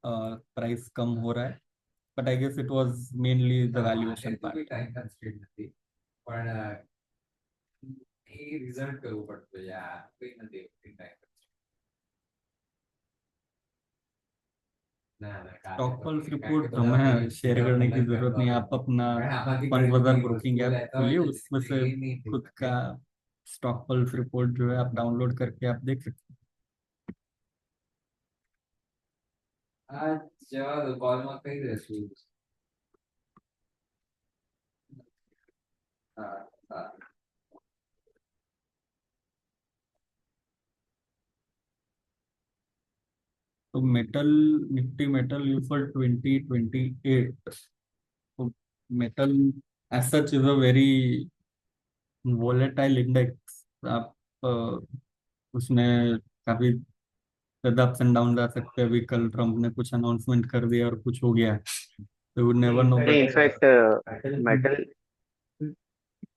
प्राइस कम हो रहा है, but I guess it was mainly the valuation part. Stock pulse report हमें share करने की जरूरत नहीं है, आप अपना फंड बाजार ब्रोकिंग ऐप खोलिए, उसमें से खुद का स्टॉक पल्स रिपोर्ट जो है आप डाउनलोड करके आप देख सकते हैं। तो मेटल, निफ्टी मेटल यूफर 2028। तो metal as such is a very volatile index. आप उसमें काफी ज्यादा अप्स एंड डाउन जा सकते हैं। अभी कल ट्रम्प ने कुछ अनाउंसमेंट कर दिया और कुछ हो गया, तो वुड नेवर नो, नहीं, बट इनफैक्ट मेटल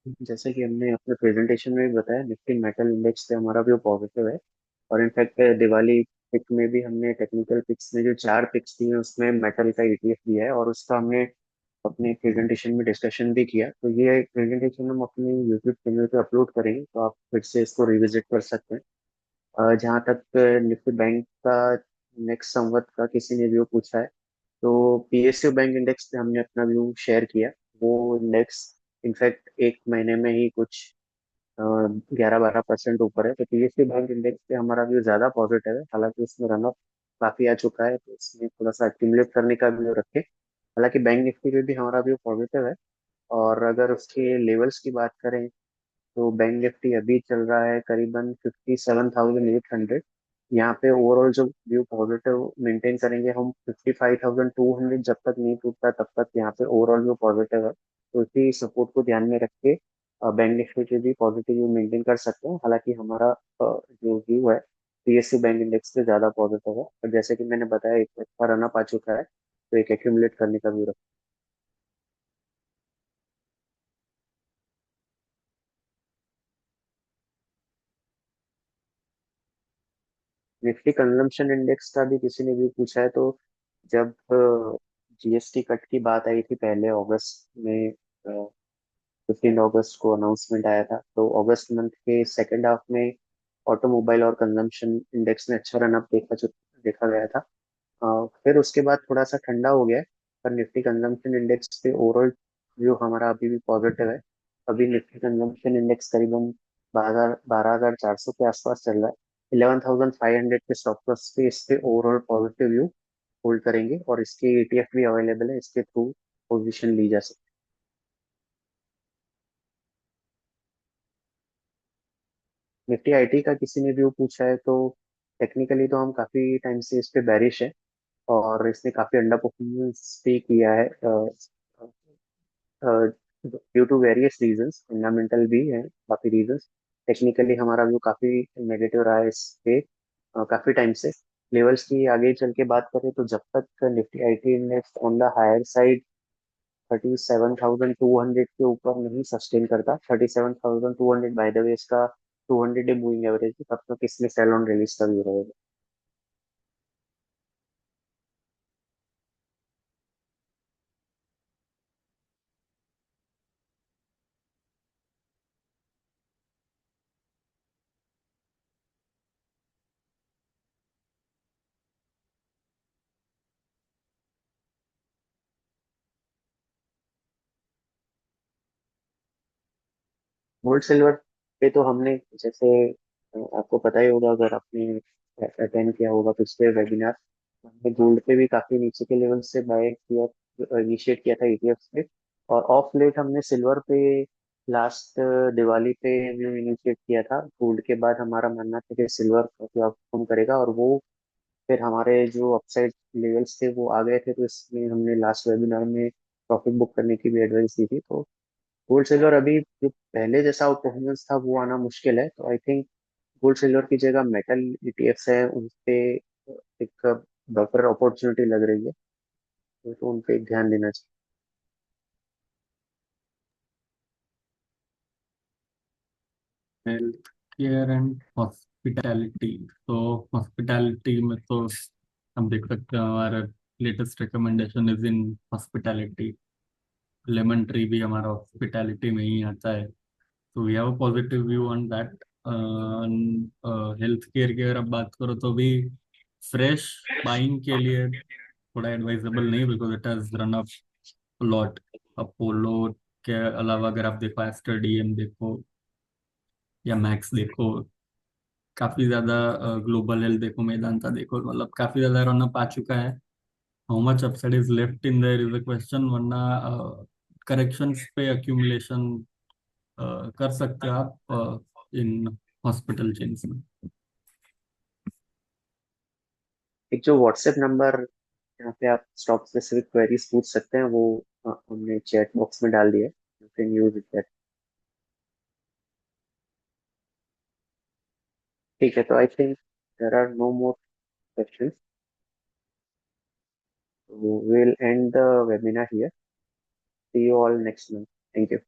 जैसे कि हमने अपने प्रेजेंटेशन में भी बताया, निफ्टी मेटल इंडेक्स से हमारा व्यू पॉजिटिव है। और इनफैक्ट दिवाली पिक में भी हमने टेक्निकल पिक्स में जो 4 पिक्स थी उसमें मेटल का ईटीएफ दिया है, और उसका हमने अपने प्रेजेंटेशन में डिस्कशन भी किया। तो ये प्रेजेंटेशन हम अपने यूट्यूब चैनल पे अपलोड करेंगे, तो आप फिर से इसको रिविजिट कर सकते हैं। जहाँ तक निफ्टी बैंक का नेक्स्ट संवत का किसी ने व्यू पूछा है, तो पीएसयू बैंक इंडेक्स पे हमने अपना व्यू शेयर किया। वो इंडेक्स इनफैक्ट एक महीने में ही कुछ 11-12% ऊपर है। तो पीएसयू बैंक इंडेक्स पे हमारा व्यू ज्यादा पॉजिटिव है, हालांकि उसमें रनअप काफी आ चुका है, तो इसमें थोड़ा सा एक्यूमुलेट करने का व्यू रखे। हालांकि बैंक निफ्टी पे भी हमारा व्यू पॉजिटिव है। और अगर उसके लेवल्स की बात करें, तो बैंक निफ्टी अभी चल रहा है करीबन 57,800। यहाँ पे ओवरऑल जो व्यू पॉजिटिव मेंटेन करेंगे हम, 55,200 जब तक नहीं टूटता तब तक यहाँ पे ओवरऑल व्यू पॉजिटिव है। तो इसी सपोर्ट को ध्यान में रख के बैंक निफ्टी पे भी पॉजिटिव व्यू मेंटेन कर सकते हैं। हालांकि हमारा जो व्यू है पीएसयू बैंक इंडेक्स से ज्यादा पॉजिटिव है, और जैसे कि मैंने बताया एक अच्छा रनअप आ चुका है, तो एक एक्यूमुलेट करने का व्यू। निफ्टी कंजम्पशन इंडेक्स का भी किसी ने भी पूछा है। तो जब जीएसटी कट की बात आई थी पहले अगस्त में, 15 अगस्त को अनाउंसमेंट आया था, तो अगस्त मंथ के सेकेंड हाफ में ऑटोमोबाइल और कंजम्पशन इंडेक्स में अच्छा रनअप देखा गया था। फिर उसके बाद थोड़ा सा ठंडा हो गया है। पर निफ्टी कंजम्पशन इंडेक्स पे ओवरऑल व्यू हमारा अभी भी पॉजिटिव है। अभी निफ्टी कंजम्पशन इंडेक्स करीबन 12,400 के आसपास चल रहा है। 11,500 के स्टॉप लॉस पे इस पे ओवरऑल पॉजिटिव व्यू होल्ड करेंगे, और इसके ETF भी अवेलेबल है, इसके थ्रू पोजीशन ली जा सकती है। निफ्टी आईटी का किसी ने व्यू पूछा है, तो टेक्निकली तो हम काफी टाइम से इस पे बैरिश है, और इसने काफी अंडर परफॉर्मेंस भी किया है due to various reasons, fundamental भी है काफी रीजंस। टेक्निकली हमारा व्यू काफी नेगेटिव रहा है इस पे काफी टाइम से। लेवल्स की आगे चल के बात करें, तो जब तक Nifty IT index on the higher side 37,200 के ऊपर नहीं सस्टेन करता, 37,200 बाय द वे इसका 200 डे मूविंग एवरेज है, तब तक इसमें सेल ऑन रिलीज का व्यू रहेगा। गोल्ड सिल्वर पे तो हमने जैसे आपको पता ही होगा, अगर आपने अटेंड किया होगा पिछले वेबिनार, हमने गोल्ड पे भी काफी नीचे के लेवल से बाय किया, इनिशिएट किया था ETFs पे। और ऑफ लेट हमने सिल्वर पे लास्ट दिवाली पे भी इनिशिएट किया था। गोल्ड के बाद हमारा मानना था कि सिल्वर काफी आउटperform करेगा, और वो फिर हमारे जो अपसाइड लेवल्स थे वो आ गए थे, तो इसमें हमने लास्ट वेबिनार में प्रॉफिट बुक करने की भी एडवाइस दी थी। तो गोल्ड सिल्वर अभी जो पहले जैसा परफॉर्मेंस था वो आना मुश्किल है। तो आई थिंक गोल्ड सिल्वर की जगह मेटल ETFs है, उन पे एक बेटर अपॉर्चुनिटी लग रही है, तो उन पे ध्यान देना चाहिए। Health care and hospitality. तो हॉस्पिटैलिटी में तो हम देख सकते हैं हमारा latest recommendation is in hospitality. Lemon tree भी हमारा हॉस्पिटैलिटी में ही आता है। तो we have a positive view on that. Health care की अगर आप बात करो तो भी फ्रेश बाइंग के लिए थोड़ा एडवाइजेबल नहीं, because it has run up lot. Apollo के अलावा अगर आप देखो एस्टर डीएम देखो या मैक्स देखो, काफी ज्यादा ग्लोबल हेल्थ देखो, मेदांता देखो, मतलब काफी ज्यादा रनअप आ चुका है। How much upside is left in their is a question, वरना करेक्शंस पे अक्यूमुलेशन कर सकते हो आप इन हॉस्पिटल चेन्स में। एक जो व्हाट्सएप नंबर यहाँ पे आप स्टॉक स्पेसिफिक क्वेरीज पूछ सकते हैं, वो हमने चैट बॉक्स में डाल दिया है, यू कैन यूज इट। ठीक है, तो I think there are no more questions, so we'll end the webinar here. See you all next month. Thank you.